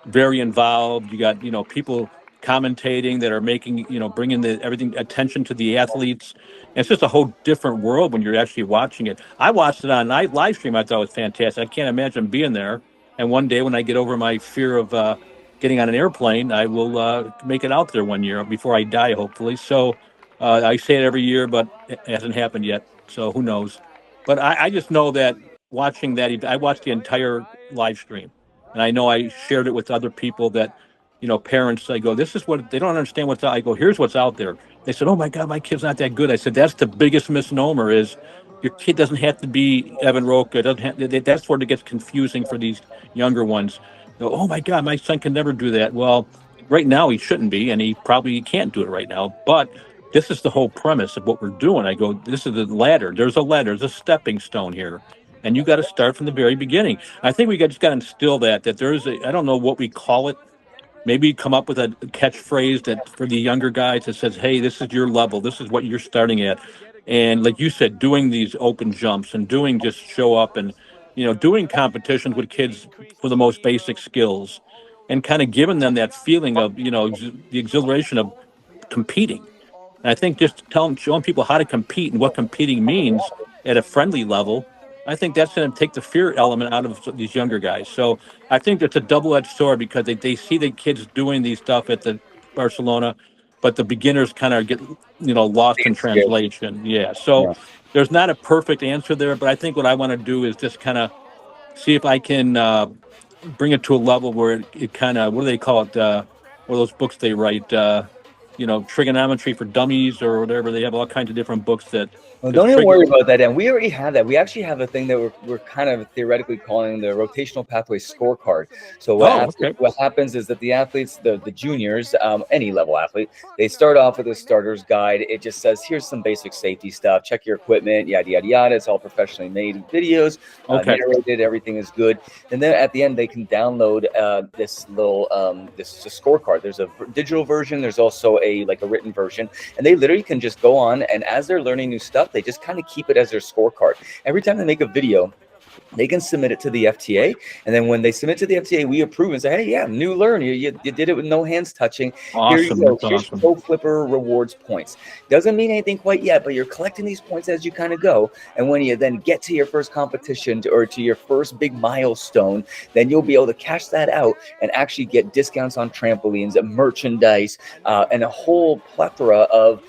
very involved. You got, people commentating, that are making, bringing everything attention to the athletes. And it's just a whole different world when you're actually watching it. I watched it on live stream. I thought it was fantastic. I can't imagine being there. And one day when I get over my fear of getting on an airplane, I will make it out there one year before I die, hopefully. So I say it every year, but it hasn't happened yet. So who knows? But I just know that watching that, I watched the entire live stream. And I know I shared it with other people that, parents, I go, this is what they don't understand what's out. I go, here's what's out there. They said, oh my God, my kid's not that good. I said, that's the biggest misnomer is your kid doesn't have to be Evan Roca. That's where it gets confusing for these younger ones. They go, oh my God, my son can never do that. Well, right now he shouldn't be, and he probably can't do it right now. But this is the whole premise of what we're doing. I go, this is the ladder. There's a ladder. There's a stepping stone here. And you got to start from the very beginning. I think we just got to instill that there's I don't know what we call it. Maybe come up with a catchphrase that for the younger guys that says, hey, this is your level. This is what you're starting at. And like you said, doing these open jumps and doing just show up and, doing competitions with kids for the most basic skills and kind of giving them that feeling of, the exhilaration of competing. And I think just showing people how to compete and what competing means at a friendly level, I think that's going to take the fear element out of these younger guys. So I think it's a double-edged sword because they see the kids doing these stuff at the Barcelona, but the beginners kind of get, lost in translation. Yeah. So Yeah. there's not a perfect answer there, but I think what I want to do is just kind of see if I can bring it to a level where it kind of, what do they call it? What are those books they write? Trigonometry for dummies or whatever. They have all kinds of different books that. Well, don't even worry about that. And we already have that. We actually have a thing that we're kind of theoretically calling the rotational pathway scorecard. So what happens is that the athletes, the juniors, any level athlete, they start off with a starter's guide. It just says, here's some basic safety stuff. Check your equipment, yada, yada, yada. It's all professionally made videos, narrated. Everything is good. And then at the end, they can download this little this scorecard. There's a digital version. There's also a written version. And they literally can just go on, and as they're learning new stuff, they just kind of keep it as their scorecard. Every time they make a video, they can submit it to the FTA, and then when they submit to the FTA, we approve and say, hey, yeah, new learn. You did it with no hands touching. Awesome. Here you go. Here's Pro Flipper rewards points. Doesn't mean anything quite yet, but you're collecting these points as you kind of go. And when you then get to your first competition or to your first big milestone, then you'll be able to cash that out and actually get discounts on trampolines, merchandise, and a whole plethora of,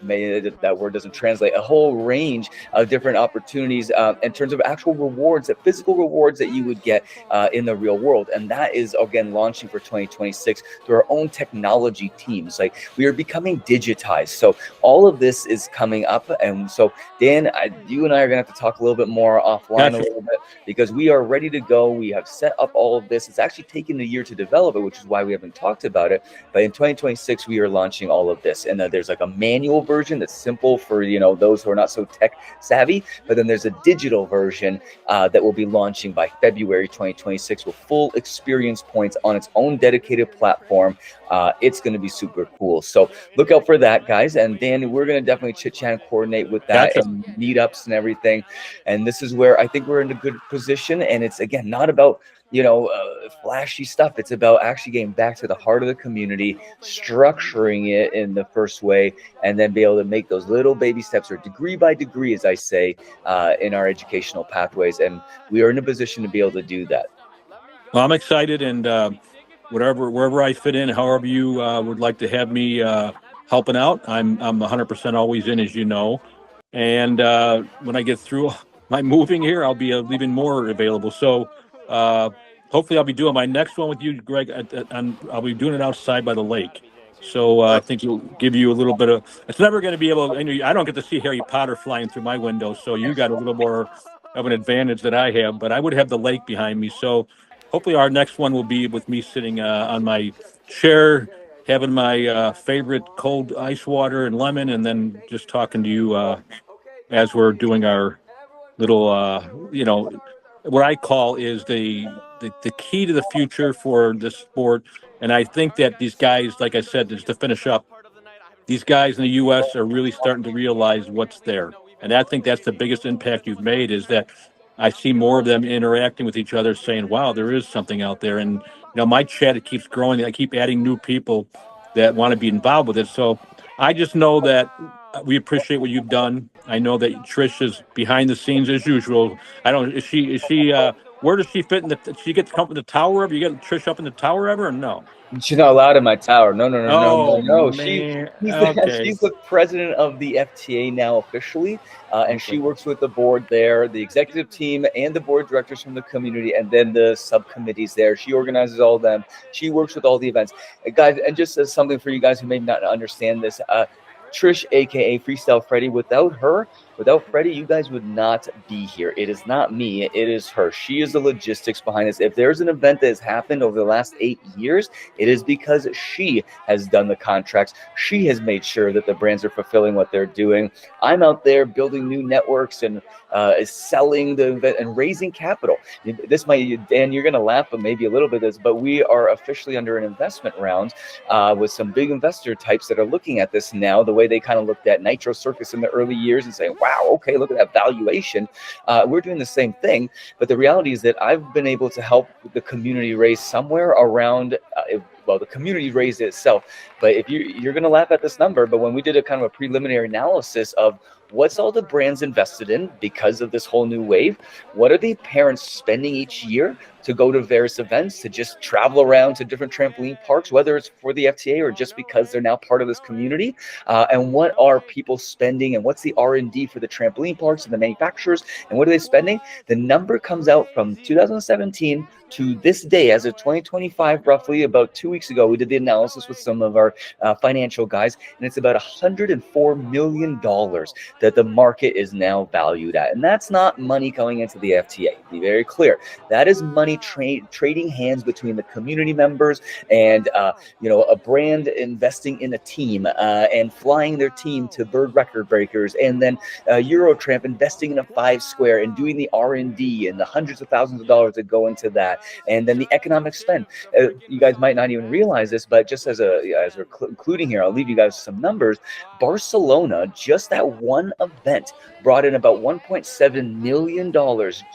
maybe that word doesn't translate, a whole range of different opportunities in terms of actual rewards, that physical rewards that you would get in the real world. And that is, again, launching for 2026 through our own technology teams. We are becoming digitized. So all of this is coming up. And so, Dan, you and I are going to have to talk a little bit more offline a little bit, because we are ready to go. We have set up all of this. It's actually taken a year to develop it, which is why we haven't talked about it. But in 2026, we are launching all of this. And there's a manual version that's simple for, those who are not so tech savvy. But then there's a digital version that will be launching by February 2026 with full experience points on its own dedicated platform. It's going to be super cool. So look out for that, guys. And Dan, we're going to definitely chit-chat and coordinate with that and meetups and everything. And this is where I think we're in a good position. And it's, again, not about flashy stuff. It's about actually getting back to the heart of the community, structuring it in the first way, and then be able to make those little baby steps, or degree by degree, as I say, in our educational pathways. And we are in a position to be able to do that. Well, I'm excited, and wherever I fit in, however you would like to have me helping out, I'm 100% always in, as you know. And when I get through my moving here, I'll be even more available. So hopefully I'll be doing my next one with you, Greg. I'll be doing it outside by the lake. So I think it'll give you a little bit of, it's never going to be able, I don't get to see Harry Potter flying through my window. So you got a little more of an advantage that I have, but I would have the lake behind me. So hopefully our next one will be with me sitting on my chair, having my favorite cold ice water and lemon, and then just talking to you as we're doing our little, what I call is the key to the future for this sport. And I think that these guys, like I said, just to finish up, these guys in the U.S. are really starting to realize what's there. And I think that's the biggest impact you've made, is that I see more of them interacting with each other, saying, wow, there is something out there. And my chat, it keeps growing. I keep adding new people that want to be involved with it. So I just know that we appreciate what you've done. I know that Trish is behind the scenes as usual. I don't. Is she? Where does she fit in the? She get to come up in the tower ever? You get Trish up in the tower ever or no? She's not allowed in my tower. No, no, no, no, no, Oh no. man. She's Okay. she's the president of the FTA now officially, and she Okay. works with the board there, the executive team, and the board directors from the community, and then the subcommittees there. She organizes all of them. She works with all the events, guys. And just as something for you guys who may not understand this, Trish, aka Freestyle Freddy, without Freddie, you guys would not be here. It is not me, it is her. She is the logistics behind this. If there's an event that has happened over the last 8 years, it is because she has done the contracts. She has made sure that the brands are fulfilling what they're doing. I'm out there building new networks and selling the event and raising capital. This might, Dan, you're going to laugh, but maybe a little bit of this, but we are officially under an investment round with some big investor types that are looking at this now, the way they kind of looked at Nitro Circus in the early years and saying, wow, okay, look at that valuation. We're doing the same thing. But the reality is that I've been able to help the community raise somewhere around, well, the community raised it itself. But if you're going to laugh at this number, but when we did a kind of a preliminary analysis of what's all the brands invested in because of this whole new wave, what are the parents spending each year to go to various events, to just travel around to different trampoline parks, whether it's for the FTA or just because they're now part of this community, and what are people spending, and what's the R&D for the trampoline parks and the manufacturers, and what are they spending? The number comes out from 2017 to this day, as of 2025, roughly about 2 weeks ago. We did the analysis with some of our financial guys, and it's about $104 million that the market is now valued at. And that's not money going into the FTA. Be very clear. That is money trading hands between the community members and a brand investing in a team and flying their team to bird record breakers, and then Gtramp investing in a 5 square and doing the R&D and the hundreds of thousands of dollars that go into that, and then the economic spend. You guys might not even realize this, but just as we're concluding here, I'll leave you guys some numbers. Barcelona, just that one event, brought in about $1.7 million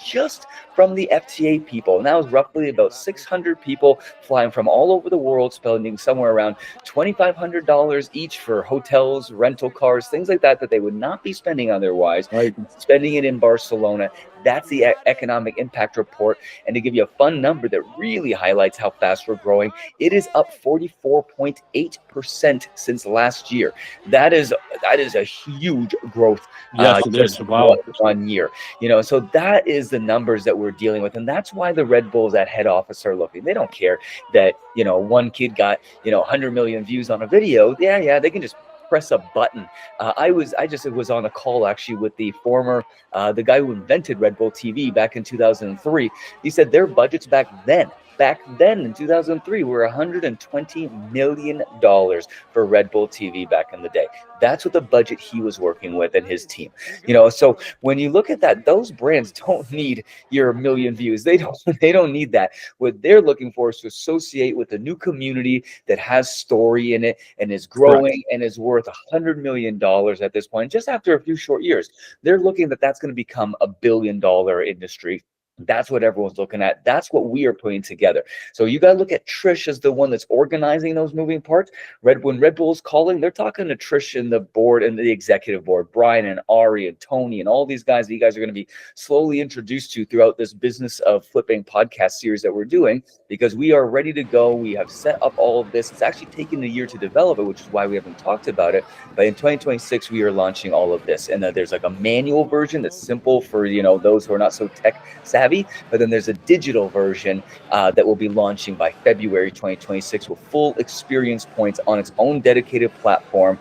just from the FTA people. And that was roughly about 600 people flying from all over the world, spending somewhere around $2,500 each for hotels, rental cars, things like that they would not be spending otherwise, Right. spending it in Barcelona. That's the economic impact report. And to give you a fun number that really highlights how fast we're growing, it is up 44.8% since last year. That is a huge growth. Yes, it is. Wow. 1 year. So that is the numbers that we're dealing with. And that's why the Red Bulls at head office are looking. They don't care that, one kid got, 100 million views on a video. Yeah, they can just press a button. I just was on a call actually with the guy who invented Red Bull TV back in 2003. He said their budgets back then in 2003 were $120 million for Red Bull TV back in the day. That's what the budget he was working with and his team. So when you look at that, those brands don't need your million views. They don't need that. What they're looking for is to associate with a new community that has story in it and is growing. Correct. And is worth $100 million at this point. Just after a few short years, they're looking that's going to become $1 billion industry. That's what everyone's looking at. That's what we are putting together. So you got to look at Trish as the one that's organizing those moving parts. When Red Bull's calling, they're talking to Trish and the board and the executive board, Brian and Ari and Tony and all these guys that you guys are going to be slowly introduced to throughout this Business of Flipping podcast series that we're doing, because we are ready to go. We have set up all of this. It's actually taken a year to develop it, which is why we haven't talked about it. But in 2026, we are launching all of this. And there's like a manual version that's simple for, those who are not so tech savvy. But then there's a digital version that will be launching by February 2026 with full experience points on its own dedicated platform.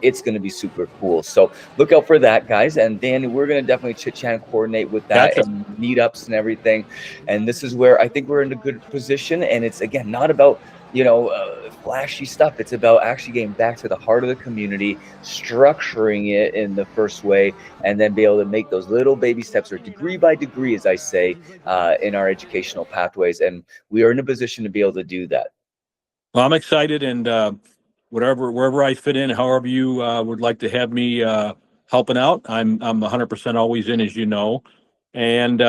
It's going to be super cool. So look out for that, guys. And Dan, we're going to definitely chit chat and coordinate with that. Gotcha. And meetups and everything. And this is where I think we're in a good position. And it's, again, not about flashy stuff. It's about actually getting back to the heart of the community, structuring it in the first way, and then be able to make those little baby steps, or degree by degree, as I say, in our educational pathways. And we are in a position to be able to do that. Well, I'm excited, and wherever I fit in, however you would like to have me helping out, I'm 100% always in, as you know. And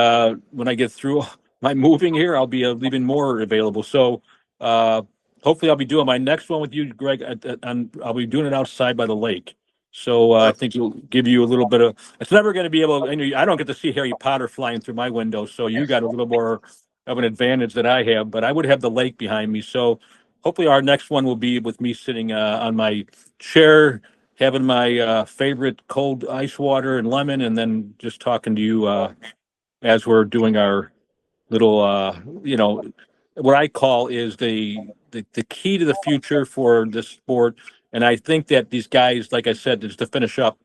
when I get through my moving here, I'll be even more available. So hopefully, I'll be doing my next one with you, Greg. I'll be doing it outside by the lake. So I think it'll give you a little bit of. It's never going to be able. I don't get to see Harry Potter flying through my window, so you got a little more of an advantage that I have. But I would have the lake behind me, so hopefully our next one will be with me sitting on my chair, having my favorite cold ice water and lemon, and then just talking to you as we're doing our little what I call is the key to the future for this sport. And I think that these guys, like I said, just to finish up,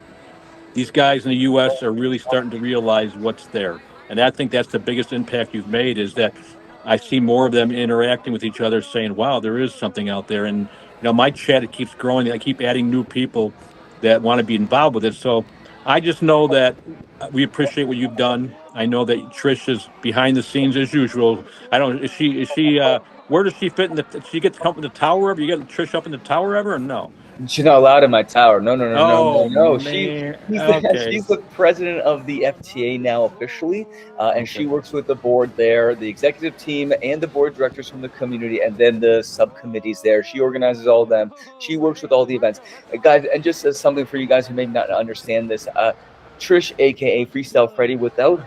these guys in the U.S. are really starting to realize what's there, and I think that's the biggest impact you've made. Is that I see more of them interacting with each other, saying, "Wow, there is something out there." And my chat, it keeps growing. I keep adding new people that want to be involved with it. So I just know that we appreciate what you've done. I know that Trish is behind the scenes as usual. I don't. Is she? Where does she fit in the? Does she get to come up in the tower ever? You get Trish up in the tower ever, or no? She's not allowed in my tower. No, no, no, no, no, Oh no. man. She's Okay. the president of the FTA now officially, and she Okay. works with the board there, the executive team, and the board directors from the community, and then the subcommittees there. She organizes all of them. She works with all the events, guys. And just as something for you guys who may not understand this, Trish, aka Freestyle Freddy, without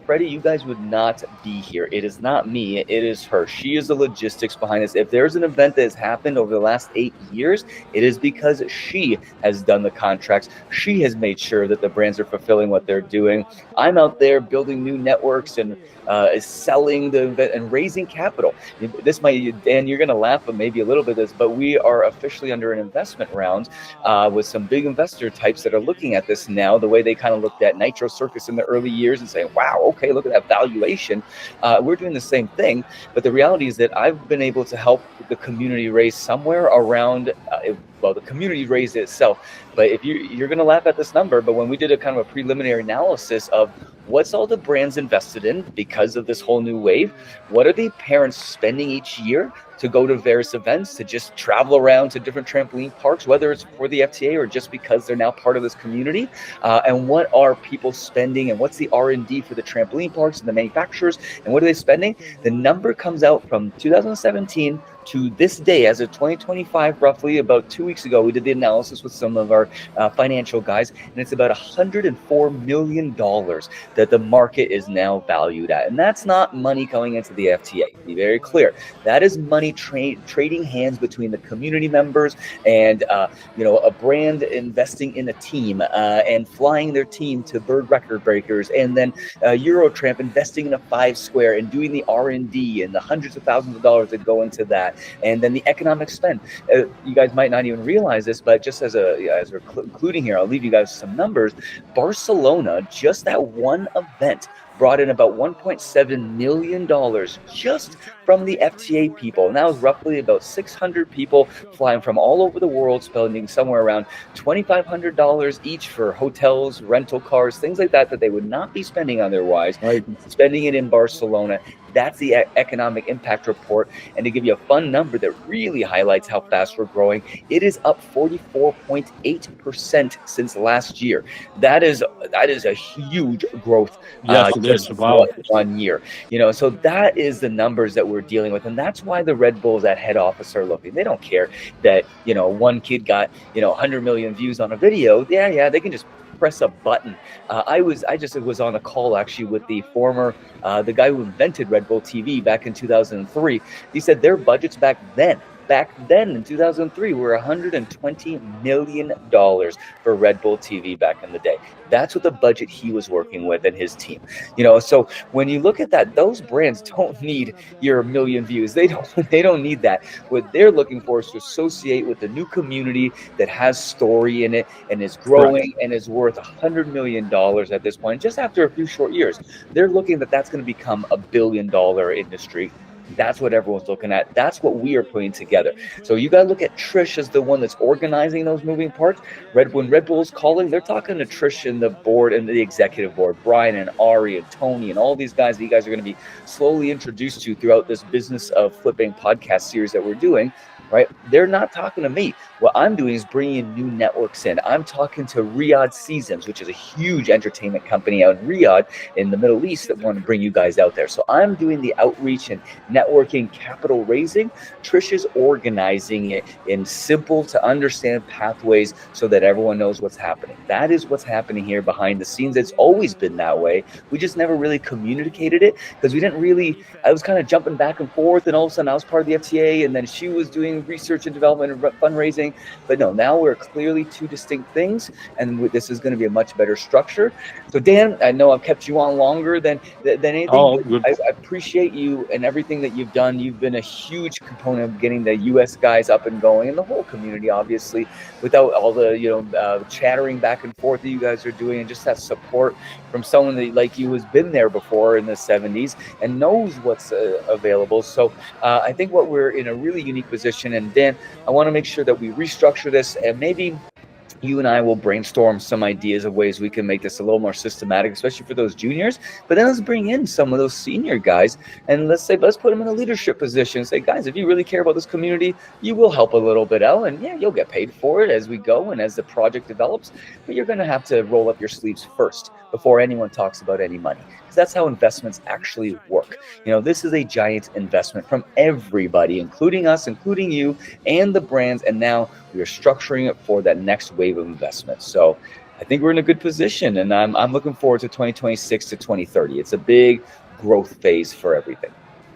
Freddie, you guys would not be here. It is not me, it is her. She is the logistics behind this. If there's an event that has happened over the last 8 years, it is because she has done the contracts. She has made sure that the brands are fulfilling what they're doing. I'm out there building new networks and selling the event and raising capital. This might, Dan, you're going to laugh, but maybe a little bit of this, but we are officially under an investment round with some big investor types that are looking at this now, the way they kind of looked at Nitro Circus in the early years and saying, wow, okay, look at that valuation. We're doing the same thing. But the reality is that I've been able to help the community raise somewhere around, well, the community raised it itself. But if you're going to laugh at this number, but when we did a kind of a preliminary analysis of what's all the brands invested in because of this whole new wave, what are the parents spending each year to go to various events, to just travel around to different trampoline parks, whether it's for the FTA or just because they're now part of this community, and what are people spending, and what's the R&D for the trampoline parks and the manufacturers, and what are they spending? The number comes out from 2017 to this day, as of 2025, roughly about 2 weeks ago, we did the analysis with some of our financial guys, and it's about $104 million that the market is now valued at. And that's not money going into the FTA, to be very clear. That is money trading hands between the community members and a brand investing in a team and flying their team to bird record breakers, and then Gtramp investing in a 5 square and doing the R&D and the hundreds of thousands of dollars that go into that, and then the economic spend. You guys might not even realize this, but just as we're concluding here, I'll leave you guys some numbers. Barcelona, just that one event, brought in about $1.7 million just from the FTA people. And that was roughly about 600 people flying from all over the world, spending somewhere around $2,500 each for hotels, rental cars, things like that they would not be spending otherwise, Right. spending it in Barcelona. That's the economic impact report. And to give you a fun number that really highlights how fast we're growing, it is up 44.8% since last year. That is a huge growth. Yes, it is. Just Wow. 1 year. So that is the numbers that we're dealing with. And that's why the Red Bulls at head office are looking. They don't care that, one kid got, 100 million views on a video. Yeah, they can just press a button. I just was on a call actually with the former, the guy who invented Red Bull TV back in 2003. He said their budgets back then in 2003 were $120 million for Red Bull TV back in the day. That's what the budget he was working with and his team. So when you look at that, those brands don't need your million views. They don't need that. What they're looking for is to associate with a new community that has story in it and is growing and is worth $100 million at this point. Just after a few short years, they're looking that's going to become $1 billion industry That's what everyone's looking at. That's what we are putting together. So you got to look at Trish as the one that's organizing those moving parts. When Red Bull's calling, they're talking to Trish and the board and the executive board, Brian and Ari and Tony and all these guys that you guys are going to be slowly introduced to throughout this business of flipping podcast series that we're doing. Right? They're not talking to me. What I'm doing is bringing in new networks in. I'm talking to Riyadh Seasons, which is a huge entertainment company out in Riyadh in the Middle East that want to bring you guys out there. So I'm doing the outreach and networking, capital raising. Trish is organizing it in simple to understand pathways so that everyone knows what's happening. That is what's happening here behind the scenes. It's always been that way. We just never really communicated it because we didn't really, I was kind of jumping back and forth, and all of a sudden I was part of the FTA, and then she was doing research and development and fundraising. But no, now we're clearly two distinct things, and this is going to be a much better structure. So Dan, I know I've kept you on longer than anything. Oh, I appreciate you and everything that you've done. You've been a huge component of getting the U.S. guys up and going, and the whole community, obviously, without all the chattering back and forth that you guys are doing, and just that support from someone that, like you, has been there before in the 70s and knows what's available. So I think we're in a really unique position. And Dan, I want to make sure that we restructure this, and maybe you and I will brainstorm some ideas of ways we can make this a little more systematic, especially for those juniors. But then let's bring in some of those senior guys, and let's put them in a leadership position. Say, guys, if you really care about this community, you will help a little bit out, and yeah, you'll get paid for it as we go and as the project develops. But you're going to have to roll up your sleeves first before anyone talks about any money, because that's how investments actually work. This is a giant investment from everybody, including us, including you, and the brands. And now we are structuring it for that next wave of investment. So I think we're in a good position, and I'm looking forward to 2026 to 2030. It's a big growth phase for everything.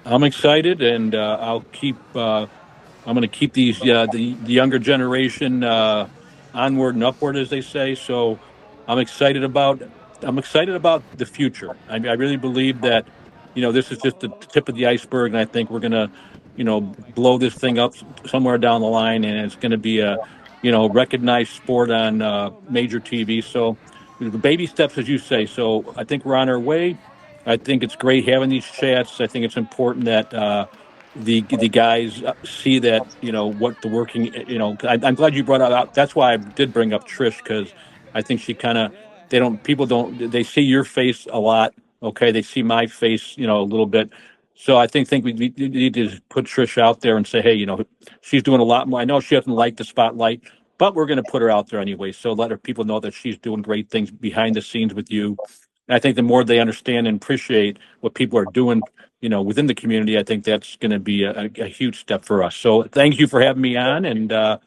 I'm excited, and I'm going to keep these the younger generation onward and upward, as they say. So I'm excited about the future. I really believe that this is just the tip of the iceberg, and I think we're going to blow this thing up somewhere down the line, and it's going to be a recognized sport on major TV. So the baby steps, as you say. So I think we're on our way. I think it's great having these chats. I think it's important that the guys see that what the working. I'm glad you brought out. That's why I did bring up Trish, because I think she kind of they see your face a lot. Okay, they see my face a little bit. So I think we need to put Trish out there and say, hey, she's doing a lot more. I know she doesn't like the spotlight, but we're going to put her out there anyway. So let her people know that she's doing great things behind the scenes with you. And I think the more they understand and appreciate what people are doing, within the community, I think that's going to be a huge step for us. So thank you for having me on. And I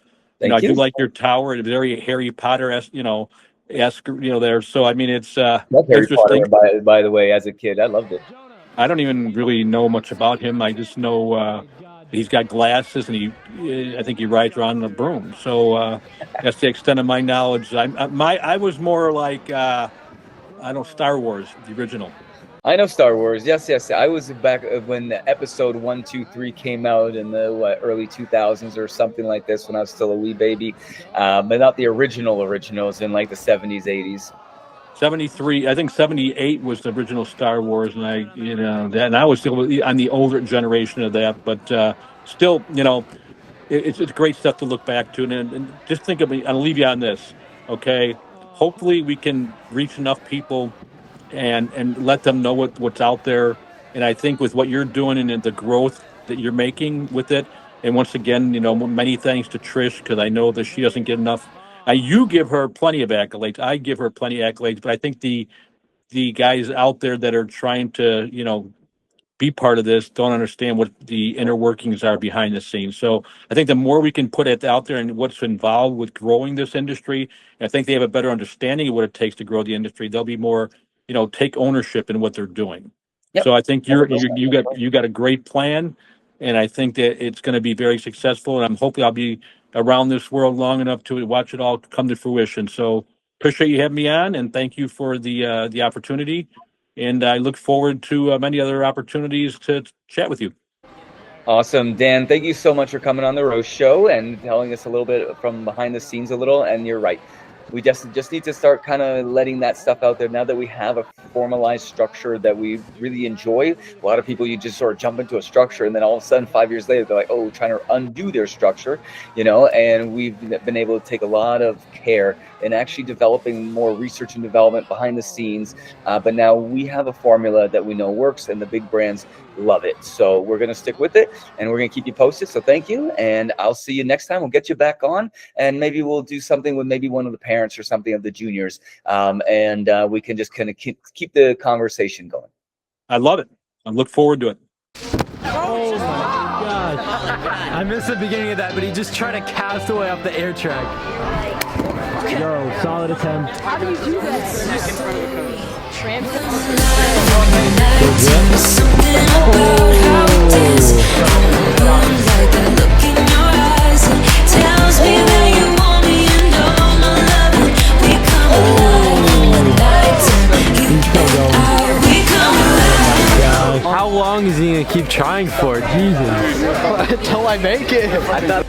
do like your tower. It's very Harry Potter-esque, there. So I mean, it's Love Harry Potter, by the way, as a kid. I loved it. I don't even really know much about him. I just know he's got glasses, and I think he rides around on a broom. So that's the extent of my knowledge. I was more like Star Wars, the original. I know Star Wars. Yes. I was back when episode 1, 2, 3 came out in the early 2000s or something like this, when I was still a wee baby, but not the originals in like the 70s, 80s. 73, I think 78 was the original Star Wars, and I was still on the older generation of that, but still, it's great stuff to look back to, and just think of me. I'll leave you on this, okay? Hopefully, we can reach enough people and let them know what's out there. And I think with what you're doing and the growth that you're making with it, and once again, many thanks to Trish, because I know that she doesn't get enough. You give her plenty of accolades. I give her plenty of accolades, but I think the guys out there that are trying to, be part of this don't understand what the inner workings are behind the scenes. So I think the more we can put it out there and what's involved with growing this industry, I think they have a better understanding of what it takes to grow the industry. They'll be more, take ownership in what they're doing. Yep. So I think you got a great plan, and I think that it's going to be very successful. And I'm hoping I'll be around this world long enough to watch it all come to fruition. So appreciate you having me on, and thank you for the opportunity. And I look forward to many other opportunities to chat with you. Awesome. Dan, thank you so much for coming on the Roast Show and telling us a little bit from behind the scenes a little. And you're right. we just need to start kind of letting that stuff out there now that we have a formalized structure that we really enjoy. A lot of people, you just sort of jump into a structure and then all of a sudden 5 years later they're like, oh, trying to undo their structure, you know. And we've been able to take a lot of care in actually developing more research and development behind the scenes, but now we have a formula that we know works and the big brands love it. So we're going to stick with it and we're going to keep you posted. So thank you, and I'll see you next time. We'll get you back on and maybe we'll do something with maybe one of the parents or something of the juniors, and we can just kind of keep the conversation going. I love it. I look forward to it. Oh my gosh. I missed the beginning of that, but he just tried to cast away off the air track. Yo, solid attempt. How do you do this? How long is he gonna keep trying for? Jesus. Until I make it. I thought